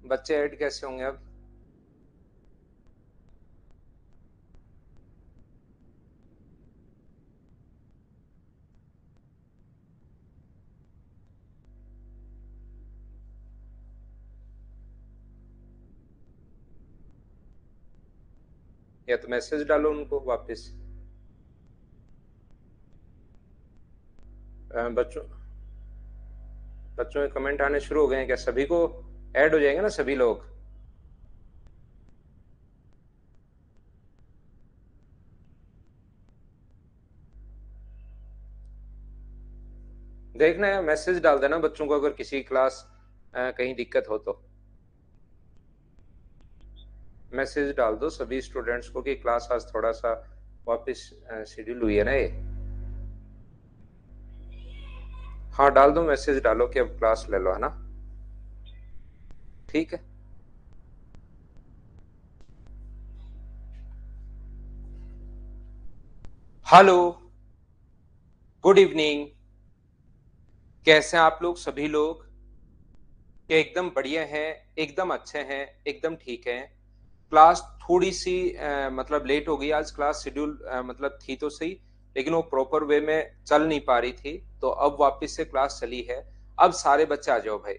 बच्चे ऐड कैसे होंगे अब? या तो मैसेज डालो उनको वापस। बच्चों बच्चों के कमेंट आने शुरू हो गए हैं क्या? सभी को ऐड हो जाएंगे ना सभी लोग? देखना है, मैसेज डाल देना बच्चों को अगर किसी क्लास कहीं दिक्कत हो तो। मैसेज डाल दो सभी स्टूडेंट्स को कि क्लास आज थोड़ा सा वापस शेड्यूल हुई है ना ये। हाँ डाल दो, मैसेज डालो कि अब क्लास ले लो, है ना? ठीक है। Hello, good evening. कैसे हैं आप लोग सभी लोग? क्या एकदम बढ़िया हैं, एकदम अच्छे हैं, एकदम ठीक है? क्लास थोड़ी सी मतलब लेट हो गई आज। क्लास शेड्यूल मतलब थी तो सही, लेकिन वो प्रॉपर वे में चल नहीं पा रही थी, तो अब वापस से क्लास चली है। अब सारे बच्चे आ जाओ भाई,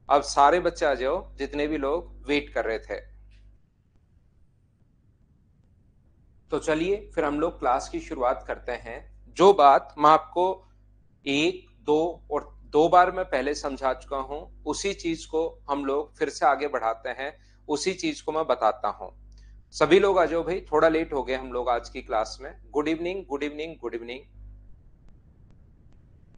अब सारे बच्चे आ जाओ जितने भी लोग वेट कर रहे थे। तो चलिए फिर हम लोग क्लास की शुरुआत करते हैं। जो बात मैं आपको एक दो और दो बार मैं पहले समझा चुका हूं, उसी चीज को हम लोग फिर से आगे बढ़ाते हैं, उसी चीज को मैं बताता हूं। सभी लोग आ जाओ भाई, थोड़ा लेट हो गए हम लोग आज की क्लास में। Good evening, good evening, good evening.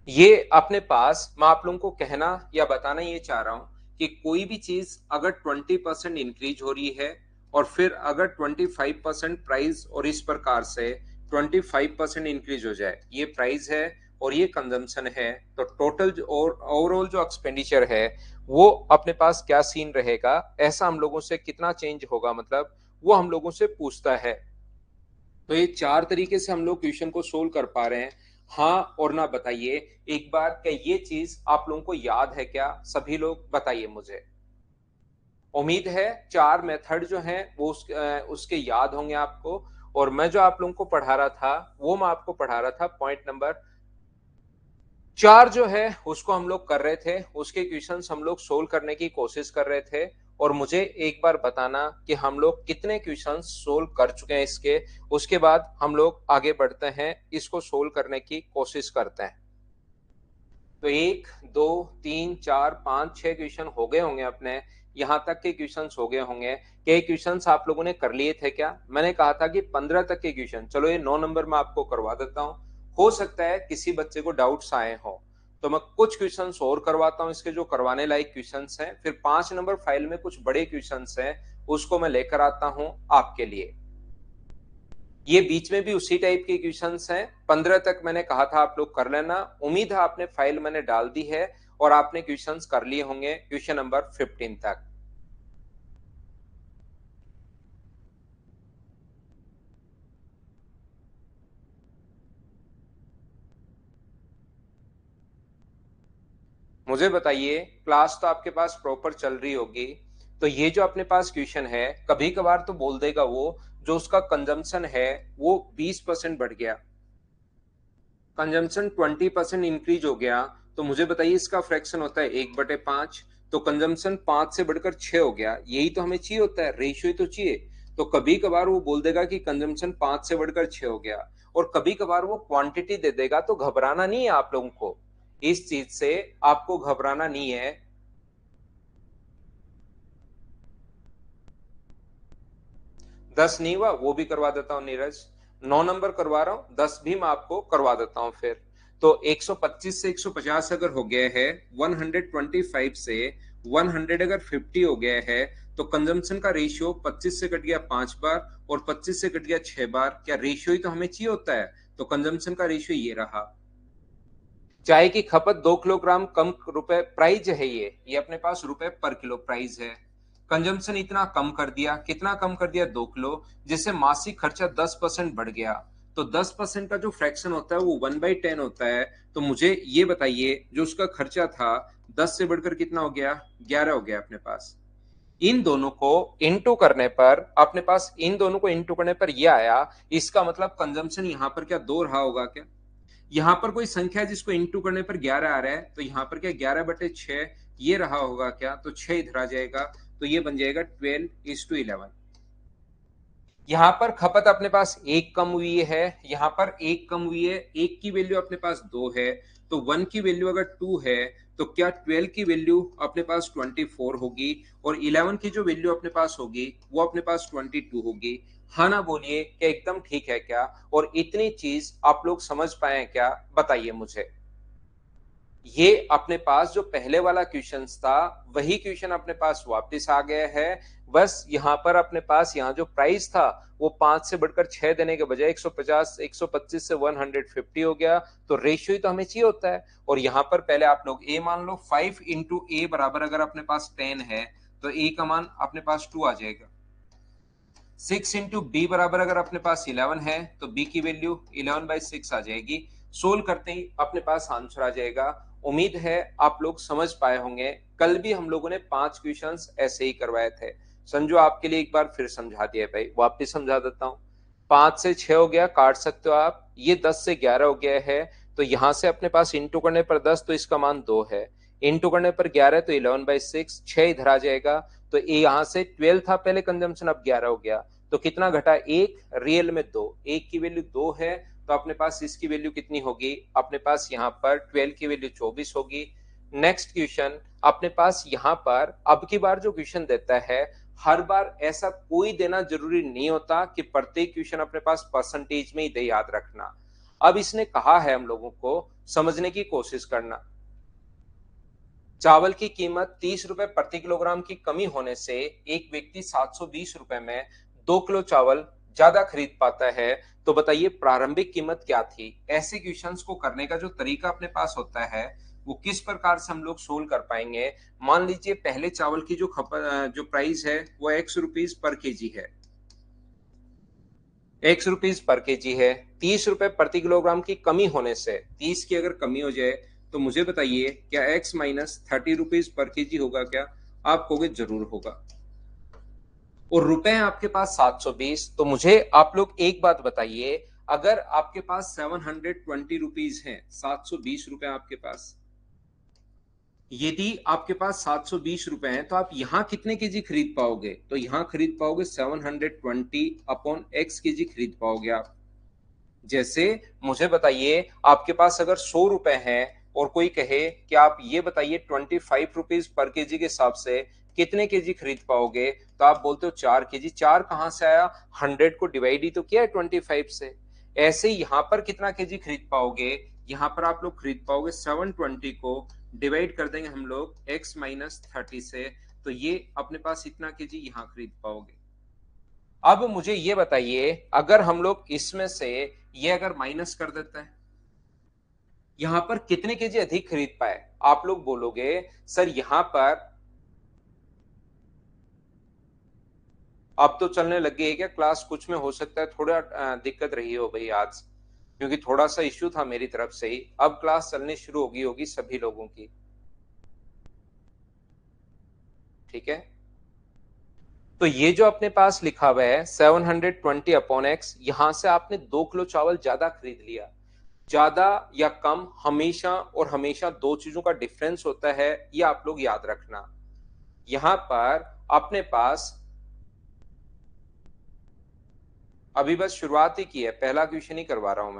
ये अपने पास मैं आप लोगों को कहना या बताना ये चाह रहा हूं कि कोई भी चीज अगर 20% इंक्रीज हो रही है और फिर अगर 25% प्राइस और इस प्रकार से 25% इंक्रीज हो जाए, ये प्राइस है और ये कंजम्पशन है, तो टोटल और ओवरऑल जो एक्सपेंडिचर है वो अपने पास क्या सीन रहेगा, ऐसा हम लोगों से कितना चेंज होगा, मतलब वो हम लोगों से पूछता है। तो ये चार तरीके से हम लोग क्वेश्चन को सोल्व कर पा रहे हैं। हाँ और ना बताइए एक बार, क्या ये चीज आप लोगों को याद है क्या? सभी लोग बताइए मुझे। उम्मीद है चार मेथड जो हैं वो उसके याद होंगे आपको। और मैं जो आप लोगों को पढ़ा रहा था वो मैं आपको पढ़ा रहा था पॉइंट नंबर चार जो है उसको हम लोग कर रहे थे, उसके क्वेश्चंस हम लोग सोल्व करने की कोशिश कर रहे थे। और मुझे एक बार बताना कि हम लोग कितने क्वेश्चंस सोल्व कर चुके हैं इसके। उसके बाद हम लोग आगे बढ़ते हैं, इसको सोल्व करने की कोशिश करते हैं। तो एक दो तीन चार पांच छह क्वेश्चन हो गए होंगे अपने, यहां तक के क्वेश्चंस हो गए होंगे। कई क्वेश्चंस आप लोगों ने कर लिए थे क्या? मैंने कहा था कि 15 तक के क्वेश्चन, चलो ये 9 नंबर में आपको करवा देता हूं। हो सकता है किसी बच्चे को डाउट्स आए हो, तो मैं कुछ क्वेश्चंस और करवाता हूं इसके, जो करवाने लायक क्वेश्चंस हैं। फिर 5 नंबर फाइल में कुछ बड़े क्वेश्चंस हैं, उसको मैं लेकर आता हूं आपके लिए। ये बीच में भी उसी टाइप के क्वेश्चंस हैं। 15 तक मैंने कहा था आप लोग कर लेना। उम्मीद है आपने फाइल मैंने डाल दी है और आपने क्वेश्चंस कर लिए होंगे क्वेश्चन नंबर 15 तक। मुझे बताइए, क्लास तो आपके पास प्रॉपर चल रही होगी, तो ये जो अपने पास क्वेश्चन है, कभी कभार तो बोल देगा वो जो उसका कंजम्पशन है वो 20% बढ़ गया, कंजम्पशन 20% इंक्रीज हो गया। तो मुझे बताइए इसका फ्रैक्शन होता है 1/5, तो कंजम्पशन 5 से बढ़कर 6 हो गया। यही तो हमें चाहिए होता है, रेशियो ही तो चाहिए। तो कभी कभार वो बोल देगा कि कंजम्पशन 5 से बढ़कर 6 हो गया, और कभी कभार वो क्वांटिटी दे देगा। तो घबराना नहीं है आप लोगों को, इस चीज से आपको घबराना नहीं है। 10 नहीं हुआ वो भी करवा देता हूँ नीरज, 9 नंबर करवा रहा हूँ, 10 भी मैं आपको करवा देता हूँ फिर। तो 125 से 150 अगर हो गया है, 125 से 100 अगर 50 हो गया है, तो कंजम्पशन का रेशियो 25 से कट गया 5 बार और 25 से कट गया 6 बार। क्या रेशियो ही तो हमें चाहिए होता है, तो कंजम्पशन का रेशियो ये रहा। चाय की खपत 2 किलोग्राम कम रुपए प्राइस है, ये अपने पास रुपए पर किलो प्राइस है। कंजम्पशन इतना कम कर दिया, कितना कम कर दिया? 2 किलो, जिससे मासिक खर्चा 10% बढ़ गया। तो 10% का जो फ्रैक्शन होता है वो 1/10 होता है। तो मुझे ये बताइए जो उसका खर्चा था 10 से बढ़कर कितना हो गया, 11 हो गया अपने पास। इन दोनों को इंटू करने पर अपने पास, इन दोनों को इंटू करने पर ये आया। इसका मतलब कंजम्पशन यहाँ पर क्या 2 रहा होगा क्या? यहाँ पर कोई संख्या है जिसको इंटू करने पर 11 आ रहा है, तो यहाँ पर क्या 11/6 ये रहा होगा क्या? तो 6 इधर आ जाएगा, तो ये बन जाएगा 12:11। यहाँ पर खपत अपने पास एक कम हुई है, यहाँ पर एक कम हुई है, एक की वैल्यू अपने पास 2 है, तो 1 की वैल्यू अगर 2 है तो क्या 12 की वैल्यू अपने पास 24 होगी, और 11 की जो वैल्यू अपने पास होगी वो अपने पास 22 होगी। हाँ ना बोलिए, क्या एकदम ठीक है क्या? और इतनी चीज आप लोग समझ पाए क्या? बताइए मुझे। ये अपने पास जो पहले वाला क्वेश्चन था वही क्वेश्चन अपने पास वापस आ गया है। बस यहाँ पर अपने पास यहाँ जो प्राइस था वो 5 से बढ़कर 6 देने के बजाय 150 125 से 150 हो गया। तो रेशियो ही तो हमें चाहिए होता है। और यहाँ पर पहले आप लोग ए मान लो, 5 इंटू ए बराबर अगर अपने पास 10 है तो ए का मान अपने पास 2 आ जाएगा। 6 इंटू बी बराबर अगर अपने पास 11 है तो बी की वैल्यू 11/6 आ जाएगी। सोल्व करते ही अपने पास आंसर आ जाएगा। उम्मीद है आप लोग समझ पाए होंगे। कल भी हम लोगों ने 5 क्वेश्चंस ऐसे ही करवाए थे। संजू आपके लिए एक बार फिर समझा दिया भाई, वापस समझा देता हूँ। 5 से 6 हो गया, काट सकते हो आप। ये 10 से 11 हो गया है, तो यहां से अपने पास इंटू करने पर 10 तो इसका मान 2 है, इंटू करने पर 11 तो 11/6, 6 इधर आ जाएगा। तो यहाँ से 12 था पहले कंजम्पशन, अब 11 हो गया। तो कितना घटा? 1, रियल में 2, 1 की वैल्यू 2 है, तो अपने पास इसकी वैल्यू कितनी होगी? अपने पास यहाँ पर 12 की वैल्यू 24 होगी। नेक्स्ट क्वेश्चन अपने पास यहाँ पर अब की बार जो क्वेश्चन देता है, हर बार ऐसा कोई देना जरूरी नहीं होता कि प्रत्येक क्वेश्चन अपने पास परसेंटेज में ही दे, याद रखना। अब इसने कहा है हम लोगों को समझने की कोशिश करना। चावल की कीमत 30 रुपए प्रति किलोग्राम की कमी होने से एक व्यक्ति 720 रुपए में 2 किलो चावल ज्यादा खरीद पाता है। तो बताइए प्रारंभिक कीमत क्या थी? ऐसे क्वेश्चंस को करने का जो तरीका अपने पास होता है वो किस प्रकार से हम लोग सोल्व कर पाएंगे। मान लीजिए पहले चावल की जो प्राइस है वो ₹X पर केजी है, ₹X पर केजी है। 30 रुपए प्रति किलोग्राम की कमी होने से, 30 की अगर कमी हो जाए तो मुझे बताइए क्या X माइनस ₹30 पर केजी होगा क्या? आप कहोगे जरूर होगा। और रुपए हैं आपके पास 720। तो मुझे आप लोग एक बात बताइए, अगर आपके पास 720 है, 720 रुपए आपके पास, यदि आपके पास 720 रुपए हैं तो आप यहां कितने केजी खरीद पाओगे? तो यहां खरीद पाओगे 720/x केजी खरीद पाओगे आप। जैसे मुझे बताइए आपके पास अगर 100 रुपए हैं और कोई कहे कि आप ये बताइए ₹25 पर केजी के हिसाब से कितने केजी खरीद पाओगे, तो आप बोलते हो 4 केजी। 4 कहां से आया? 100 को डिवाइड ही तो किया है 25 से। ऐसे ही यहां पर कितना केजी खरीद पाओगे? यहां पर आप लोग खरीद पाओगे 720 को डिवाइड कर देंगे हम लोग x माइनस 30 से, तो ये अपने पास इतना केजी यहां खरीद पाओगे। अब मुझे ये बताइए अगर हम लोग इसमें से ये अगर माइनस कर देते हैं, यहां पर कितने केजी अधिक खरीद पाए? आप लोग बोलोगे सर यहां पर अब तो चलने लग गई है क्या क्लास? कुछ में हो सकता है थोड़ा दिक्कत रही हो भाई आज, क्योंकि थोड़ा सा इश्यू था मेरी तरफ से ही। अब क्लास चलनी शुरू होगी होगी सभी लोगों की, ठीक है? तो ये जो अपने पास लिखा हुआ है 720/x, यहां से आपने 2 किलो चावल ज्यादा खरीद लिया। ज्यादा या कम हमेशा और हमेशा दो चीजों का डिफरेंस होता है, ये आप लोग याद रखना। यहां पर अपने पास अभी बस शुरुआत ही की है, पहला क्वेश्चन ही करवा रहा हूं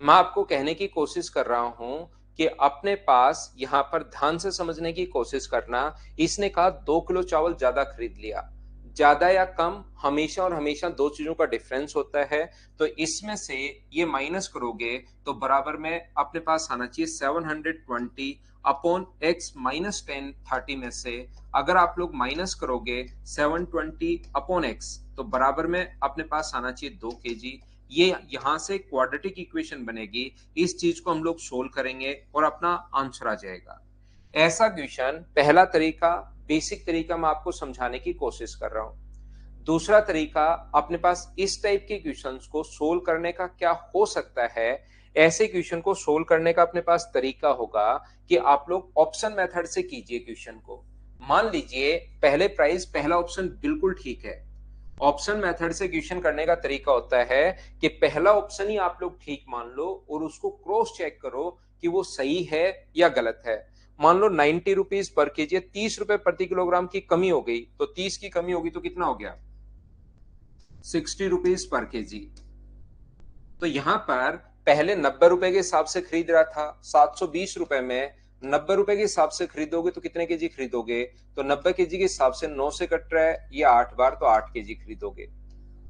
मैं आपको कहने की कोशिश कर रहा हूं कि अपने पास यहां पर ध्यान से समझने की कोशिश करना। इसने कहा 2 किलो चावल ज्यादा खरीद लिया। ज्यादा या कम हमेशा और हमेशा दो चीजों का डिफरेंस होता है। तो इसमें से ये माइनस करोगे तो बराबर में अपने पास आना चाहिए 720/x-10 30 में से अगर आप लोग माइनस करोगे 720/x तो बराबर में अपने पास आना चाहिए 2 केजी। ये यहां से क्वाड्रेटिक इक्वेशन बनेगी। इस चीज को हम लोग सोल्व करेंगे और अपना आंसर आ जाएगा। ऐसा क्वेश्चन पहला तरीका, बेसिक तरीका मैं आपको समझाने की कोशिश कर रहा हूं। दूसरा तरीका अपने पास इस टाइप के क्वेश्चंस को सोल्व करने का क्या हो सकता है, ऐसे क्वेश्चन को सोल्व करने का अपने पास तरीका होगा कि आप लोग ऑप्शन मेथड से कीजिए क्वेश्चन को। मान लीजिए पहले प्राइस पहला ऑप्शन बिल्कुल ठीक है। ऑप्शन मेथड से क्वेश्चन करने का तरीका होता है कि पहला ऑप्शन ही आप लोग ठीक मान लो और उसको क्रॉस चेक करो कि वो सही है या गलत है। मान लो 90 रुपीज पर केजी, 30 रुपए प्रति किलोग्राम की कमी हो गई, तो 30 की कमी होगी तो कितना हो गया, 60 रुपीज पर केजी। तो यहां पर पहले 90 रुपए के हिसाब से खरीद रहा था, 720 रुपए में 90 रुपए के हिसाब से खरीदोगे तो कितने केजी खरीदोगे, तो 90 केजी के हिसाब से 9 से कट रहा है ये 8 बार, तो 8 केजी खरीदोगे।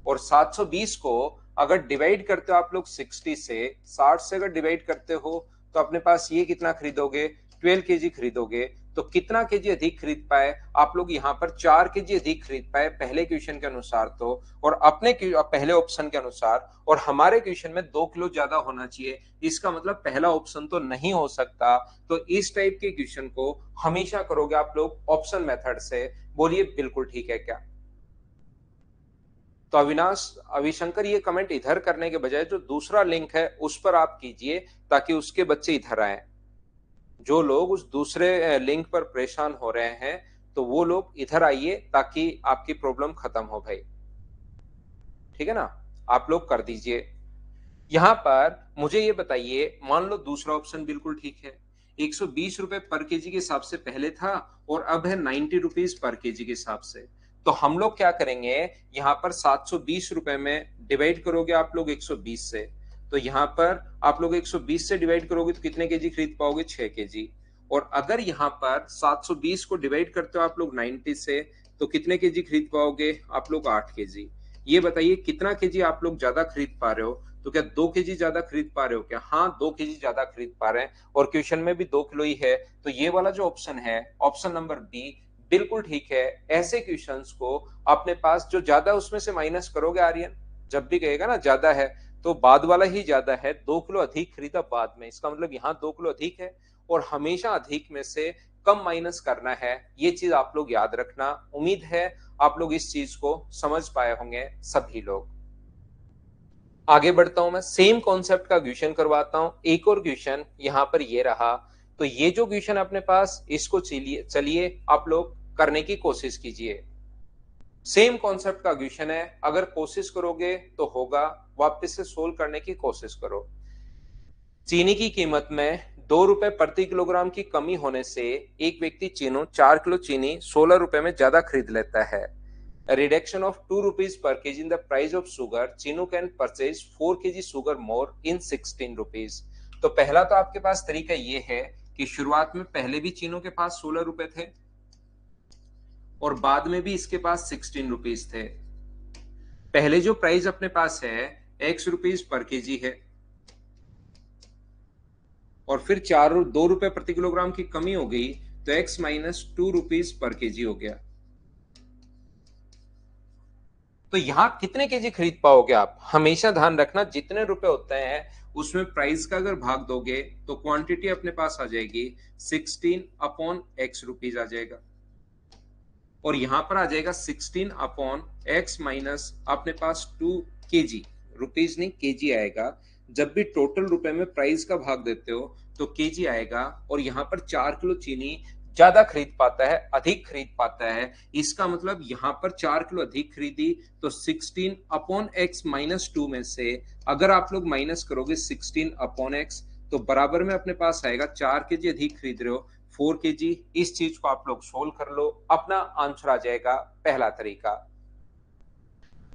और 720 को अगर डिवाइड करते हो आप लोग 60 से, 60 से अगर डिवाइड करते हो तो अपने पास ये कितना खरीदोगे, 12 केजी खरीदोगे। तो कितना केजी अधिक खरीद पाए आप लोग, यहाँ पर 4 केजी अधिक खरीद पाए पहले क्वेश्चन के अनुसार तो, और अपने पहले ऑप्शन के अनुसार, और हमारे क्वेश्चन में 2 किलो ज्यादा होना चाहिए, इसका मतलब पहला ऑप्शन तो नहीं हो सकता। तो इस टाइप के क्वेश्चन को हमेशा करोगे आप लोग ऑप्शन मेथड से। बोलिए बिल्कुल ठीक है क्या? तो अविनाश, अविशंकर, ये कमेंट इधर करने के बजाय जो दूसरा लिंक है उस पर आप कीजिए ताकि उसके बच्चे इधर आए। जो लोग उस दूसरे लिंक पर परेशान हो रहे हैं तो वो लोग इधर आइए ताकि आपकी प्रॉब्लम खत्म हो भाई। ठीक है ना, आप लोग कर दीजिए। यहां पर मुझे ये बताइए, मान लो दूसरा ऑप्शन बिल्कुल ठीक है, 120 रुपए पर केजी के हिसाब से पहले था और अब है 90 रुपीज पर केजी के हिसाब से। तो हम लोग क्या करेंगे, यहां पर 720 रुपए में डिवाइड करोगे आप लोग 120 से, तो यहां पर आप लोग 120 से डिवाइड करोगे तो कितने केजी खरीद पाओगे, 6 केजी। और अगर यहां पर 720 को डिवाइड करते हो आप लोग 90 से, तो कितने केजी खरीद पाओगे आप लोग, 8 केजी। ये बताइए कितना केजी आप लोग ज्यादा खरीद पा रहे हो, तो क्या 2 केजी ज्यादा खरीद पा रहे हो क्या? हाँ, 2 केजी ज्यादा खरीद पा रहे हैं, और क्वेश्चन में भी 2 किलो ही है। तो ये वाला जो ऑप्शन है, ऑप्शन नंबर बी, बिल्कुल ठीक है। ऐसे क्वेश्चंस को अपने पास जो ज्यादा उसमें से माइनस करोगे आर्यन, जब भी कहेगा ना ज्यादा है तो बाद वाला ही ज्यादा है, 2 किलो अधिक खरीदा बाद में, इसका मतलब यहाँ 2 किलो अधिक है, और हमेशा अधिक में से कम माइनस करना है। ये चीज आप लोग याद रखना। उम्मीद है आप लोग इस चीज को समझ पाए होंगे सभी लोग। आगे बढ़ता हूं, मैं सेम कॉन्सेप्ट का क्वेश्चन करवाता हूं। एक और क्वेश्चन यहां पर ये रहा। तो ये जो क्वेश्चन अपने पास, इसको चलिए आप लोग करने की कोशिश कीजिए। सेम कॉन्सेप्ट का क्वेश्चन है, अगर कोशिश करोगे तो होगा, वापस से सोल्व करने की कोशिश करो। चीनी की कीमत में 2 रुपए प्रति किलोग्राम की कमी होने से एक व्यक्ति चीनो 4 किलो चीनी 16 रुपए में ज्यादा खरीद लेता है। A reduction of 2 rupees per kg in the price of sugar, Chino can purchase 4 kg sugar more in 16 rupees। तो पहला तो आपके पास तरीका ये है कि शुरुआत में पहले भी चीनो के पास 16 रुपए थे और बाद में भी इसके पास 16 रुपीज थे। पहले जो प्राइस अपने पास है x रुपीज पर केजी है, और फिर 2 रुपए प्रति किलोग्राम की कमी हो गई तो x minus 2 rupees per KG हो गया। तो यहां कितने केजी खरीद पाओगे आप, हमेशा ध्यान रखना जितने रुपए होते हैं उसमें प्राइस का अगर भाग दोगे तो क्वांटिटी अपने पास आ जाएगी 16 अपॉन x रुपीज आ जाएगा, और यहां पर आ जाएगा 16 अपॉन x माइनस अपने पास 2 केजी, रुपीज नहीं केजी आएगा। जब भी टोटल रुपए में प्राइस का भाग देते हो तो केजी आएगा, और यहां पर 4 किलो चीनी ज्यादा खरीद पाता है, अधिक खरीद पाता है, इसका मतलब यहां पर 4 किलो अधिक खरीदी तो 16 अपॉन एक्स माइनस 2 में से अगर आप लोग माइनस करोगे 16 अपॉन एक्स तो बराबर में अपने पास आएगा 4 केजी अधिक खरीद रहे हो 4 केजी। इस चीज को आप लोग सोल्व कर लो, अपना आंसर आ जाएगा पहला तरीका।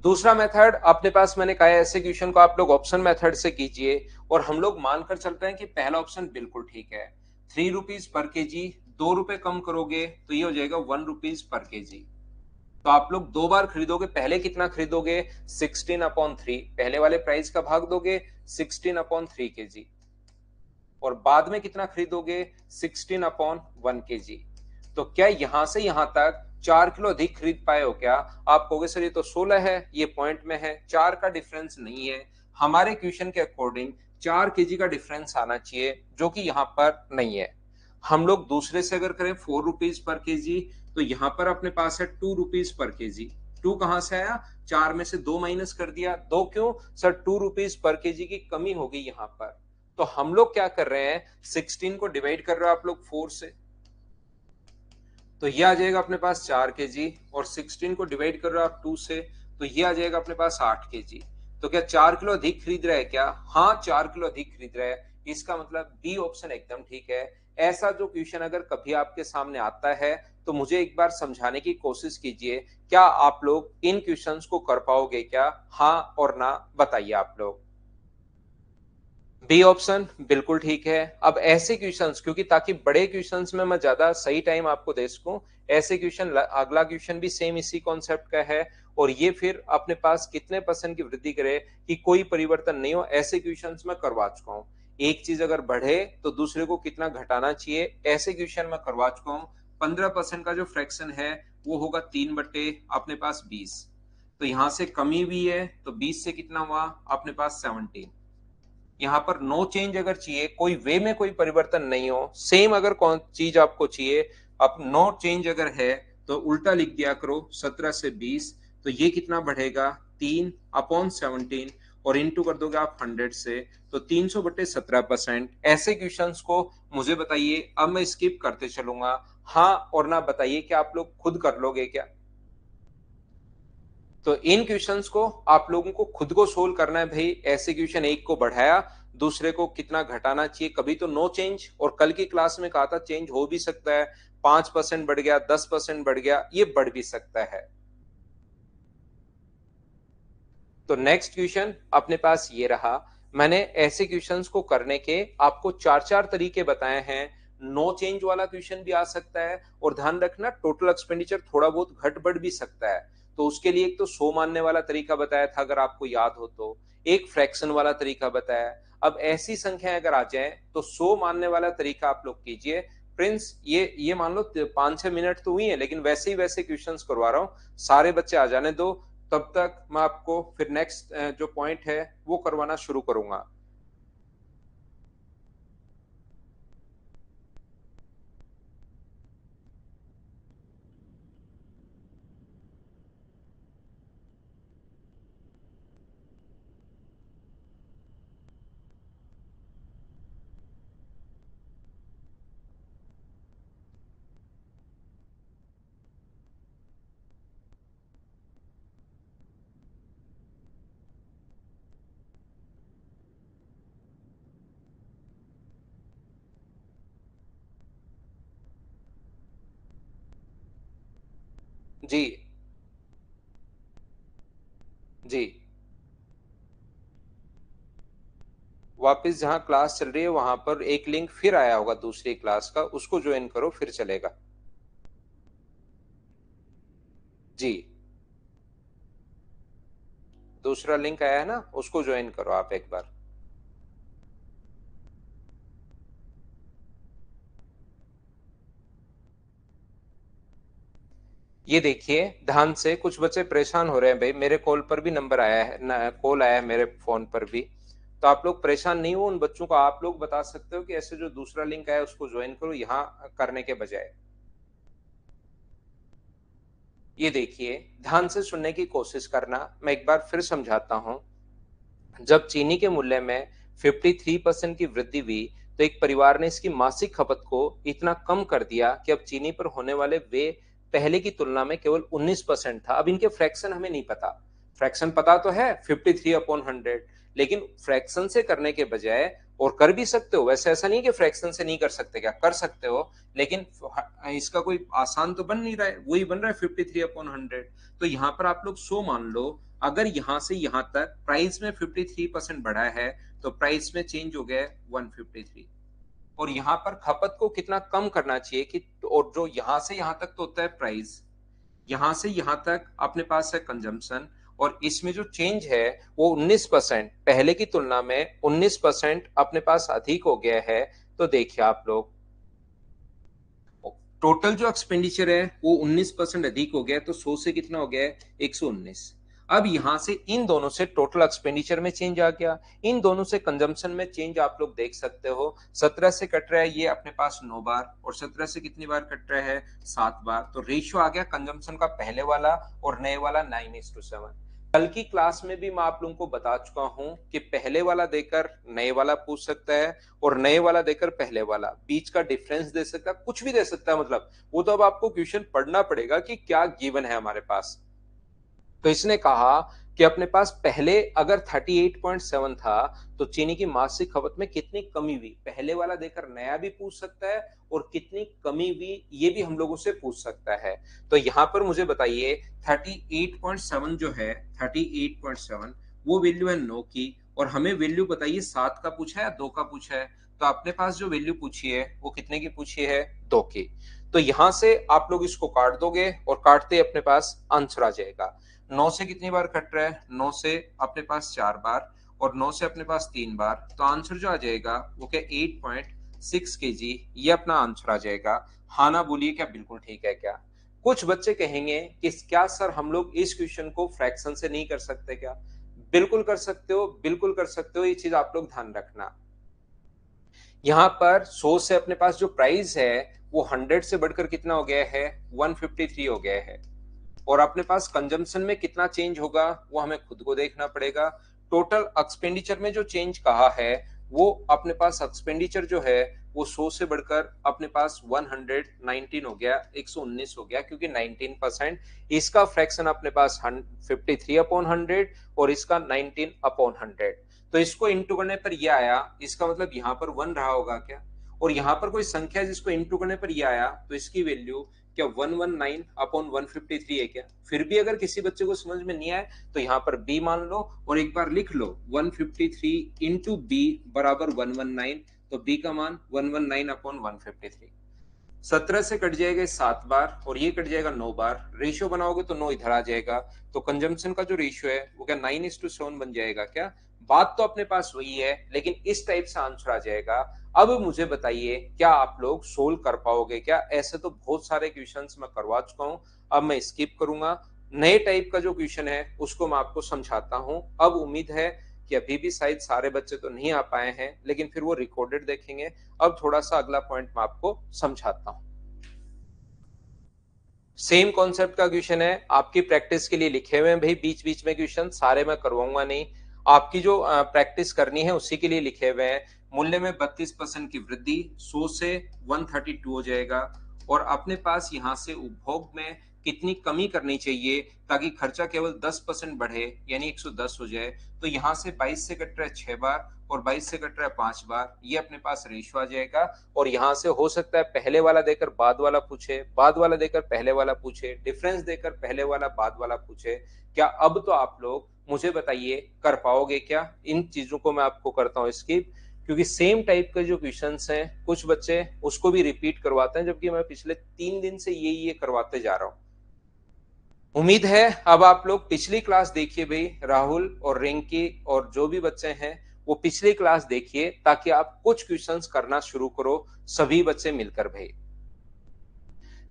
दूसरा मेथड अपने पास मैंने कहा है, ऐसे क्वेश्चन को आप लोग ऑप्शन मेथड से कीजिए, और हम लोग मानकर चलते हैं कि पहला ऑप्शन बिल्कुल ठीक है। 3 रुपीज पर केजी, 2 रुपए कम करोगे तो ये हो जाएगा 1 रुपीज पर केजी। तो आप लोग 2 बार खरीदोगे, पहले कितना खरीदोगे 16 अपॉन 3, पहले वाले प्राइस का भाग दोगे 16 अपॉन 3 केजी, और बाद में कितना खरीदोगे 16 अपॉन 1 केजी। तो क्या यहां से यहां तक 4 किलो अधिक खरीद पाए हो क्या? आप कहोगे सर ये तो 16 है, ये पॉइंट में है, 4 का डिफरेंस नहीं है। हमारे क्वेश्चन के अकॉर्डिंग 4 केजी का डिफरेंस आना चाहिए, जो कि यहां पर नहीं है। हम लोग दूसरे से अगर करें 4 रुपीज पर केजी, तो यहां पर अपने पास है 2 रुपीज पर केजी, टू कहां से आया, 4 में से 2 माइनस कर दिया, 2 क्यों सर, 2 रुपीज पर केजी की कमी हो गई यहां पर। तो हम लोग क्या कर रहे हैं, 16 को डिवाइड कर रहे हो आप लोग 4 से, तो ये आ जाएगा अपने पास 4 kg, और 16 को डिवाइड कर रहे हो आप 2 से, तो ये आ जाएगा अपने पास 8 kg। तो क्या 4 किलो अधिक खरीद रहा है क्या, हाँ 4 किलो अधिक खरीद रहा है, इसका मतलब बी ऑप्शन एकदम ठीक है। ऐसा जो क्वेश्चन अगर कभी आपके सामने आता है तो मुझे एक बार समझाने की कोशिश कीजिए, क्या आप लोग इन क्वेश्चंस को कर पाओगे क्या, हाँ और ना बताइए आप लोग। बी ऑप्शन बिल्कुल ठीक है। अब ऐसे क्वेश्चंस, क्योंकि ताकि बड़े क्वेश्चंस में मैं ज्यादा सही टाइम आपको दे सकूं, ऐसे क्वेश्चन, अगला क्वेश्चन भी सेम इसी कॉन्सेप्ट का है, और ये फिर अपने पास कितने परसेंट की वृद्धि करे कि कोई परिवर्तन नहीं हो, ऐसे क्वेश्चंस मैं करवा चुका हूं। एक चीज अगर बढ़े तो दूसरे को कितना घटाना चाहिए, ऐसे क्वेश्चन मैं करवा चुका हूं। 15% का जो फ्रैक्शन है वो होगा 3 बटे अपने पास 20, तो यहां से कमी भी है, तो 20 से कितना हुआ अपने पास 17। यहाँ पर नो चेंज अगर चाहिए, कोई वे में कोई परिवर्तन नहीं हो, सेम अगर कौन चीज आपको चाहिए, अब नो चेंज अगर है तो उल्टा लिख दिया करो, 17 से 20, तो ये कितना बढ़ेगा 3/17, और इंटू कर दोगे आप 100 से, तो 300/17%। ऐसे क्वेश्चंस को मुझे बताइए, अब मैं स्किप करते चलूंगा, हाँ और ना बताइए कि आप लोग खुद कर लोगे क्या। तो इन क्वेश्चंस को आप लोगों को खुद को सोल्व करना है भाई। ऐसे क्वेश्चन एक को बढ़ाया, दूसरे को कितना घटाना चाहिए, कभी तो नो चेंज, और कल की क्लास में कहा था चेंज हो भी सकता है, 5% बढ़ गया, 10% बढ़ गया, ये बढ़ भी सकता है। तो नेक्स्ट क्वेश्चन अपने पास ये रहा। मैंने ऐसे क्वेश्चंस को करने के आपको चार चार तरीके बताए हैं। नो चेंज वाला क्वेश्चन भी आ सकता है, और ध्यान रखना टोटल एक्सपेंडिचर थोड़ा बहुत घट बढ़ भी सकता है, तो उसके लिए एक तो 100 मानने वाला तरीका बताया था अगर आपको याद हो तो, एक फ्रैक्शन वाला तरीका बताया। अब ऐसी संख्या अगर आ जाए तो 100 मानने वाला तरीका आप लोग कीजिए। प्रिंस ये मान लो 5-6 मिनट तो हुई है, लेकिन वैसे ही वैसे क्वेश्चंस करवा रहा हूँ, सारे बच्चे आ जाने दो, तब तक मैं आपको फिर नेक्स्ट जो पॉइंट है वो करवाना शुरू करूंगा। जी जी, वापस जहां क्लास चल रही है वहां पर एक लिंक फिर आया होगा दूसरी क्लास का, उसको ज्वाइन करो फिर चलेगा। जी, दूसरा लिंक आया है ना, उसको ज्वाइन करो आप एक बार। ये देखिए ध्यान से, कुछ बच्चे परेशान हो रहे हैं भाई, मेरे कॉल पर भी नंबर आया है ना, कॉल आया है मेरे फोन पर भी, तो आप लोग परेशान नहीं हो, उन बच्चों को आप लोग बता सकते हो कि ऐसे जो दूसरा लिंक आया उसको ज्वाइन करो यहाँ करने के बजाय। ये देखिए ध्यान से सुनने की कोशिश करना, मैं एक बार फिर समझाता हूं। जब चीनी के मूल्य में 53% की वृद्धि हुई, तो एक परिवार ने इसकी मासिक खपत को इतना कम कर दिया कि अब चीनी पर होने वाले व्यय पहले की तुलना में केवल 19% था। अब इनके फ्रैक्शन हमें नहीं पता, फ्रैक्शन पता तो है 53/100, लेकिन फ्रैक्शन से करने के बजाय, और कर भी सकते हो वैसे, ऐसा नहीं कि फ्रैक्शन से नहीं कर सकते, क्या कर सकते हो, लेकिन इसका कोई आसान तो बन नहीं रहा है, वही बन रहा है 53/100। तो यहाँ पर आप लोग 100 मान लो, अगर यहां से यहां तक प्राइस में 53% बढ़ा है, तो प्राइस में चेंज हो गया 153, और यहां पर खपत को कितना कम करना चाहिए कि, और जो यहां से यहां तक तो होता है प्राइस, यहां से यहां तक अपने पास है कंजम्पशन, और इसमें जो चेंज है वो 19%, पहले की तुलना में 19% अपने पास अधिक हो गया है। तो देखिए आप लोग, टोटल जो एक्सपेंडिचर है वो 19% अधिक हो गया, तो 100 से कितना हो गया है 119। अब यहां से इन दोनों से टोटल एक्सपेंडिचर में चेंज आ गया, इन दोनों से कंजम्पशन में चेंज आप लोग देख सकते हो। 17 से कट रहा है ये अपने पास 9 बार, और 17 से कितनी बार कट रहा है 7 बार। तो रेशियो आ गया कंजम्पशन का पहले वाला और नए वाला 9:7। कल की क्लास में भी मैं आप लोगों को बता चुका हूं कि पहले वाला देकर नए वाला पूछ सकता है और नए वाला देकर पहले वाला, बीच का डिफरेंस दे सकता है, कुछ भी दे सकता है। मतलब वो तो अब आपको क्वेश्चन पढ़ना पड़ेगा कि क्या गिवन है हमारे पास। तो इसने कहा कि अपने पास पहले अगर 38.7 था तो चीनी की मासिक खपत में कितनी कमी हुई, पहले वाला देकर नया भी पूछ सकता है और कितनी कमी हुई ये भी हम लोगों से पूछ सकता है। तो यहां पर मुझे बताइए 38.7 जो है 38.7 वो वैल्यू है 9 की, और हमें वैल्यू बताइए 7 का पूछा है 2 का पूछा है। तो अपने पास जो वैल्यू पूछी है वो कितने की पूछी है 2 की। तो यहां से आप लोग इसको काट दोगे और काटते अपने पास आंसर आ जाएगा। 9 से कितनी बार कट रहा है, 9 से अपने पास 4 बार और 9 से अपने पास 3 बार। तो आंसर जो आ जाएगा वो क्या 8.6 केजी, ये अपना आंसर आ जाएगा। हाँ ना बोलिए, क्या बिल्कुल ठीक है क्या? कुछ बच्चे कहेंगे कि क्या सर हम लोग इस क्वेश्चन को फ्रैक्शन से नहीं कर सकते क्या? बिल्कुल कर सकते हो, बिल्कुल कर सकते हो, ये चीज आप लोग ध्यान रखना। यहाँ पर 100 से अपने पास जो प्राइस है वो 100 से बढ़कर कितना हो गया है 153 हो गया है, और अपने पास कंजम्पशन में कितना चेंज होगा वो हमें खुद को देखना पड़ेगा। टोटल एक्सपेंडिचर में जो चेंज कहा है वो अपने पास एक्सपेंडिचर जो है वो 100 से बढ़कर अपने पास 119 हो गया, 119 हो गया, क्योंकि 19%। इसका फ्रैक्शन अपने पास 53/100 और इसका 19/100। तो इसको इंटू करने पर ये आया, इसका मतलब यहाँ पर 1 रहा होगा क्या? और यहाँ पर कोई संख्या जिसको इंटू करने पर ये आया तो इसकी वैल्यू क्या 119/153 है क्या? फिर भी अगर किसी बच्चे को समझ में नहीं आए तो यहाँ पर b मान लो और एक बार लिख लो 153 इंटू बी बराबर 119। तो b का मान 119/153। 17 से कट जाएगा 7 बार और ये कट जाएगा 9 बार। रेशियो बनाओगे तो 9 इधर आ जाएगा। तो कंजम्पशन का जो रेशियो है वो क्या 9:7 बन जाएगा क्या? बात तो अपने पास वही है, लेकिन इस टाइप से आंसर आ जाएगा। अब मुझे बताइए क्या आप लोग सोल्व कर पाओगे क्या? ऐसे तो बहुत सारे क्वेश्चंस मैं करवा चुका हूं, अब मैं स्किप करूंगा। नए टाइप का जो क्वेश्चन है उसको मैं आपको समझाता हूं। अब उम्मीद है कि अभी भी शायद सारे बच्चे तो नहीं आ पाए हैं, लेकिन फिर वो रिकॉर्डेड देखेंगे। अब थोड़ा सा अगला पॉइंट मैं आपको समझाता हूं। सेम कॉन्सेप्ट का क्वेश्चन है, आपकी प्रैक्टिस के लिए लिखे हुए हैं भाई, बीच बीच में क्वेश्चन सारे मैं करवाऊंगा नहीं, आपकी जो प्रैक्टिस करनी है उसी के लिए लिखे हुए हैं। मूल्य में 32% की वृद्धि 100 से 132 हो जाएगा, और अपने पास यहां से उपभोग में कितनी कमी करनी चाहिए ताकि खर्चा केवल 10% बढ़े, यानी 110 हो जाए। तो यहां से 22 से कट रहा है 6 बार और 22 से कट रहा है 5 बार, ये अपने पास रेशियो आ जाएगा। और यहां से हो सकता है पहले वाला देकर बाद वाला पूछे, बाद वाला देकर पहले वाला पूछे, डिफरेंस देकर पहले वाला बाद वाला पूछे। क्या अब तो आप लोग मुझे बताइए कर पाओगे क्या? इन चीजों को मैं आपको करता हूँ स्किप, क्योंकि सेम टाइप के जो क्वेश्चंस हैं कुछ बच्चे उसको भी रिपीट करवाते हैं, जबकि मैं पिछले 3 दिन से ये करवाते जा रहा हूँ। उम्मीद है अब आप लोग पिछली क्लास देखिए भाई, राहुल और रिंकी और जो भी बच्चे हैं वो पिछली क्लास देखिए ताकि आप कुछ क्वेश्चंस करना शुरू करो, सभी बच्चे मिलकर भाई।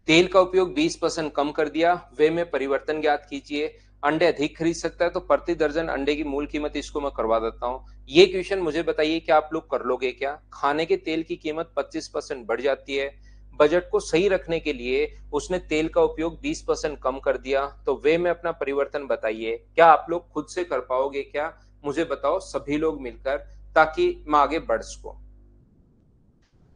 तेल का उपयोग 20% कम कर दिया, वे में परिवर्तन ज्ञात कीजिए। अंडे अधिक खरीद सकता है तो प्रति दर्जन अंडे की मूल कीमत, इसको मैं करवा देता हूँ। ये क्वेश्चन मुझे बताइए क्या आप लोग कर लोगे क्या? खाने के तेल की कीमत 25% बढ़ जाती है, बजट को सही रखने के लिए उसने तेल का उपयोग 20% कम कर दिया, तो वे में अपना परिवर्तन बताइए। क्या आप लोग खुद से कर पाओगे क्या? मुझे बताओ सभी लोग मिलकर, ताकि मैं आगे बढ़ सकूं।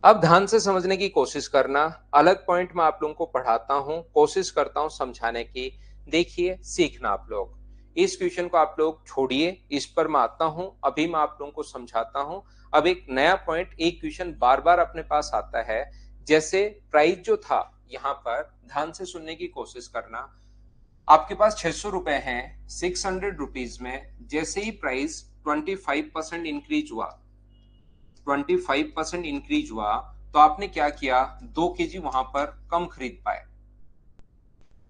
अब ध्यान से समझने की कोशिश करना, अलग पॉइंट में आप लोगों को पढ़ाता हूं, कोशिश करता हूं समझाने की। देखिए सीखना आप लोग, इस क्वेश्चन को आप लोग छोड़िए, इस पर मैं आता हूं, अभी मैं आप लोगों को समझाता हूं। अब एक नया पॉइंट, एक क्वेश्चन बार बार अपने पास आता है, जैसे प्राइस जो था यहां पर ध्यान से सुनने की कोशिश करना। आपके पास 600 रुपए हैं 600 रुपीज में, जैसे ही प्राइस 25% इंक्रीज हुआ, 25% इंक्रीज हुआ, तो आपने क्या किया 2 केजी वहां पर कम खरीद पाए।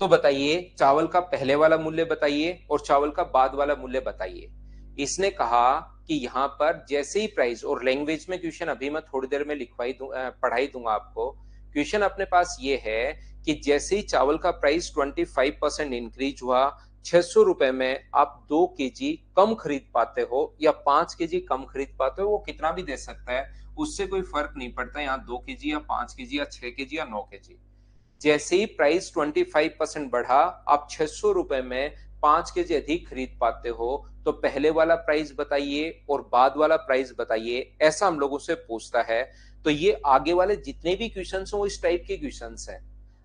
तो बताइए चावल का पहले वाला मूल्य बताइए और चावल का बाद वाला मूल्य बताइए। इसने कहा कि यहाँ पर जैसे ही प्राइस, और लैंग्वेज में क्वेश्चन अभी मैं थोड़ी देर में पढ़ाई दूंगा आपको। क्वेश्चन अपने पास ये है कि जैसे ही चावल का प्राइस 25% इंक्रीज हुआ ₹600 में आप 2 kg कम खरीद पाते हो या 5 kg कम खरीद पाते हो, वो कितना भी दे सकता है, उससे कोई फर्क नहीं पड़ता यहाँ 2 kg या 5 kg या 6 kg या 9 kg। जैसे ही प्राइस 25% बढ़ा, आप ₹600 में 5 kg अधिक खरीद पाते हो, तो पहले वाला प्राइस बताइए और बाद वाला प्राइस बताइए, ऐसा हम लोगों से पूछता है। तो ये आगे वाले जितने भी क्वेश्चन हैं वो इस टाइप के क्वेश्चन हैं।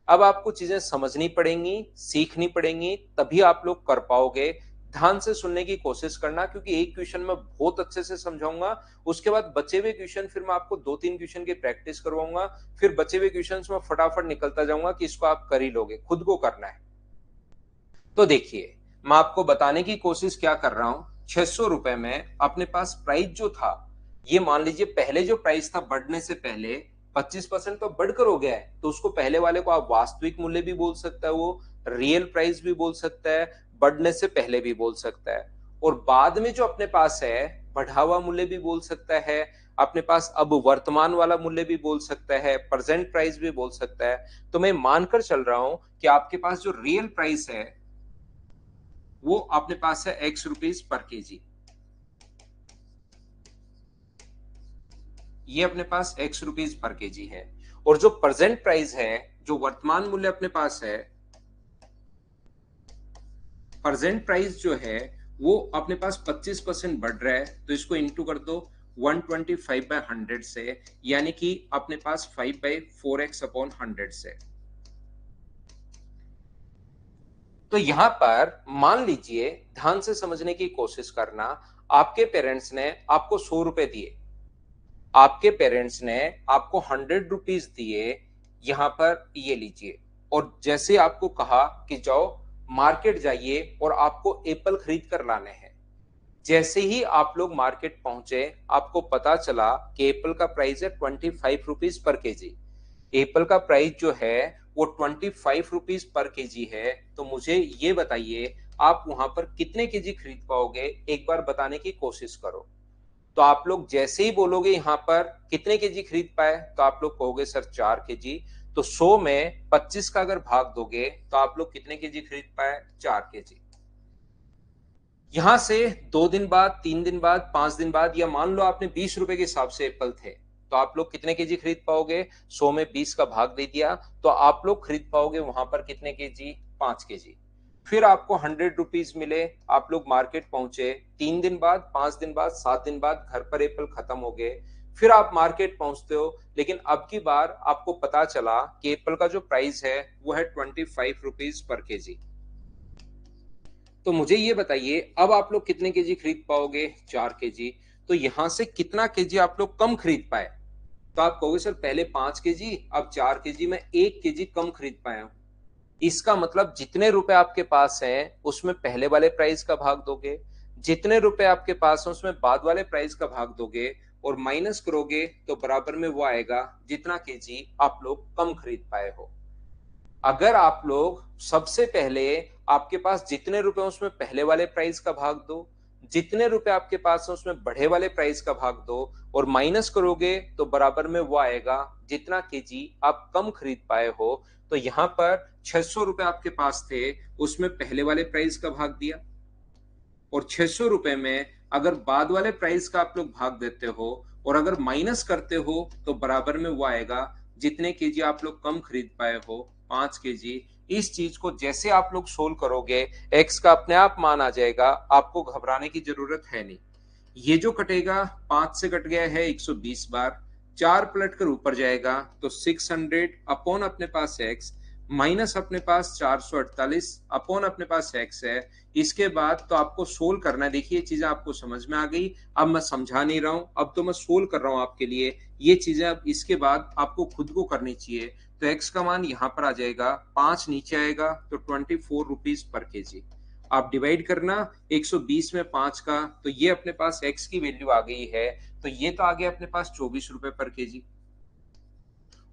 अब आपको चीजें समझनी पड़ेंगी, सीखनी पड़ेंगी, तभी आप लोग कर पाओगे। ध्यान से सुनने की कोशिश करना, क्योंकि एक क्वेश्चन मैं बहुत अच्छे से समझाऊंगा, उसके बाद बचे हुए क्वेश्चन फिर मैं आपको 2-3 क्वेश्चन की प्रैक्टिस करवाऊंगा, फिर बचे हुए क्वेश्चन में फटाफट निकलता जाऊंगा कि इसको आप कर ही लोगे, खुद को करना है। तो देखिए, मैं आपको बताने की कोशिश क्या कर रहा हूं, ₹600 में अपने पास प्राइस जो था, ये मान लीजिए पहले जो प्राइस था बढ़ने से पहले 25% तो बढ़कर हो गया है, तो उसको पहले वाले को आप वास्तविक मूल्य भी बोल सकता है, वो रियल प्राइस भी बोल सकता है, बढ़ने से पहले भी बोल सकता है। और बाद में जो अपने पास है, बढ़ा हुआ मूल्य भी बोल सकता है, अपने पास अब वर्तमान वाला मूल्य भी बोल सकता है, प्रेजेंट प्राइस भी बोल सकता है। तो मैं मानकर चल रहा हूं कि आपके पास जो रियल प्राइस है वो अपने पास है X रुपीज पर केजी। ये अपने पास X रुपीज पर केजी है। और जो प्रेजेंट प्राइस है, जो वर्तमान मूल्य अपने पास है, प्रेजेंट प्राइस जो है वो अपने पास 25% बढ़ रहा है, तो इसको इंटू कर दो 125/100 से, यानी कि अपने पास 5/4x/100 से। तो यहां पर मान लीजिए, ध्यान से समझने की कोशिश करना, आपके पेरेंट्स ने आपको ₹100 दिए, आपके पेरेंट्स ने आपको ₹100 दिए, यहां पर ये लीजिए, और जैसे आपको कहा कि जाओ मार्केट जाइए और आपको एप्पल खरीद कर लाने हैं। जैसे ही आप लोग मार्केट पहुंचे, आपको पता चला कि एप्पल का प्राइस है ₹25 पर केजी। एप्पल का प्राइस जो है वो ₹25 पर केजी है। तो मुझे ये बताइए, आप वहां पर कितने केजी खरीद पाओगे, एक बार बताने की कोशिश करो। तो आप लोग जैसे ही बोलोगे यहाँ पर कितने केजी खरीद पाए, तो आप लोग कहोगे सर 4 केजी। तो 100 में 25 का अगर भाग दोगे तो आप लोग कितने केजी खरीद पाए, 4 केजी। यहां से 2 दिन बाद, 3 दिन बाद, 5 दिन बाद, या मान लो आपने ₹20 के हिसाब से एप्पल थे, तो आप लोग कितने केजी खरीद पाओगे, 100 में 20 का भाग दे दिया, तो आप लोग खरीद पाओगे वहां पर कितने केजी, 5 केजी। फिर आपको ₹100 मिले, आप लोग मार्केट पहुंचे, 3 दिन बाद, 5 दिन बाद, 7 दिन बाद घर पर एप्पल खत्म हो गए। फिर आप मार्केट पहुंचते हो, लेकिन अब की बार आपको पता चला कि एप्पल का जो प्राइस है वो है ₹25 पर केजी। तो मुझे ये बताइए, अब आप लोग कितने केजी खरीद पाओगे, 4 केजी। तो यहां से कितना केजी आप लोग कम खरीद पाए, तो आप कहोगे सर पहले 5 केजी, अब 4 केजी में 1 केजी कम खरीद पाया हूं। इसका मतलब जितने रुपए आपके पास हैं उसमें पहले वाले प्राइस का भाग दोगे, जितने रुपए आपके पास हैं उसमें बाद वाले प्राइस का भाग दोगे, और माइनस करोगे तो बराबर में वो आएगा जितना केजी आप लोग कम खरीद पाए हो। अगर आप लोग सबसे पहले, आपके पास जितने रुपए उसमें पहले वाले प्राइस का भाग दो, जितने रुपए आपके पास है उसमें बढ़े वाले प्राइस का भाग दो, और माइनस करोगे तो बराबर में वो आएगा जितना केजी आप कम खरीद पाए हो। तो यहां पर ₹600 आपके पास थे, उसमें पहले वाले प्राइस का भाग दिया, और ₹600 में अगर बाद वाले प्राइस का आप लोग भाग देते हो और अगर माइनस करते हो तो बराबर में वो आएगा जितने केजी आप लोग कम खरीद पाए हो, 5 केजी। इस चीज को जैसे आप लोग सोल्व करोगे, एक्स का अपने आप मान आ जाएगा, आपको घबराने की जरूरत है नहीं। ये जो कटेगा, 5 से कट गया है 120 बार, 4 पलट कर ऊपर जाएगा तो 600 अपॉन अपने पास एक्स, माइनस अपने पास 448 अपॉन अपने पास एक्स है। इसके बाद तो आपको सोल्व करना है। देखिए चीजें आपको समझ में आ गई, अब मैं समझा नहीं रहा हूं, अब तो मैं सोल्व कर रहा हूं आपके लिए। ये चीजें अब इसके बाद आपको खुद को करनी चाहिए। तो एक्स का मान यहां पर आ जाएगा, 5 नीचे आएगा तो ₹24 पर केजी। आप डिवाइड करना 120 में 5 का, तो ये अपने पास एक्स की वैल्यू आ गई है, तो ये तो आ गया अपने पास ₹24 पर केजी।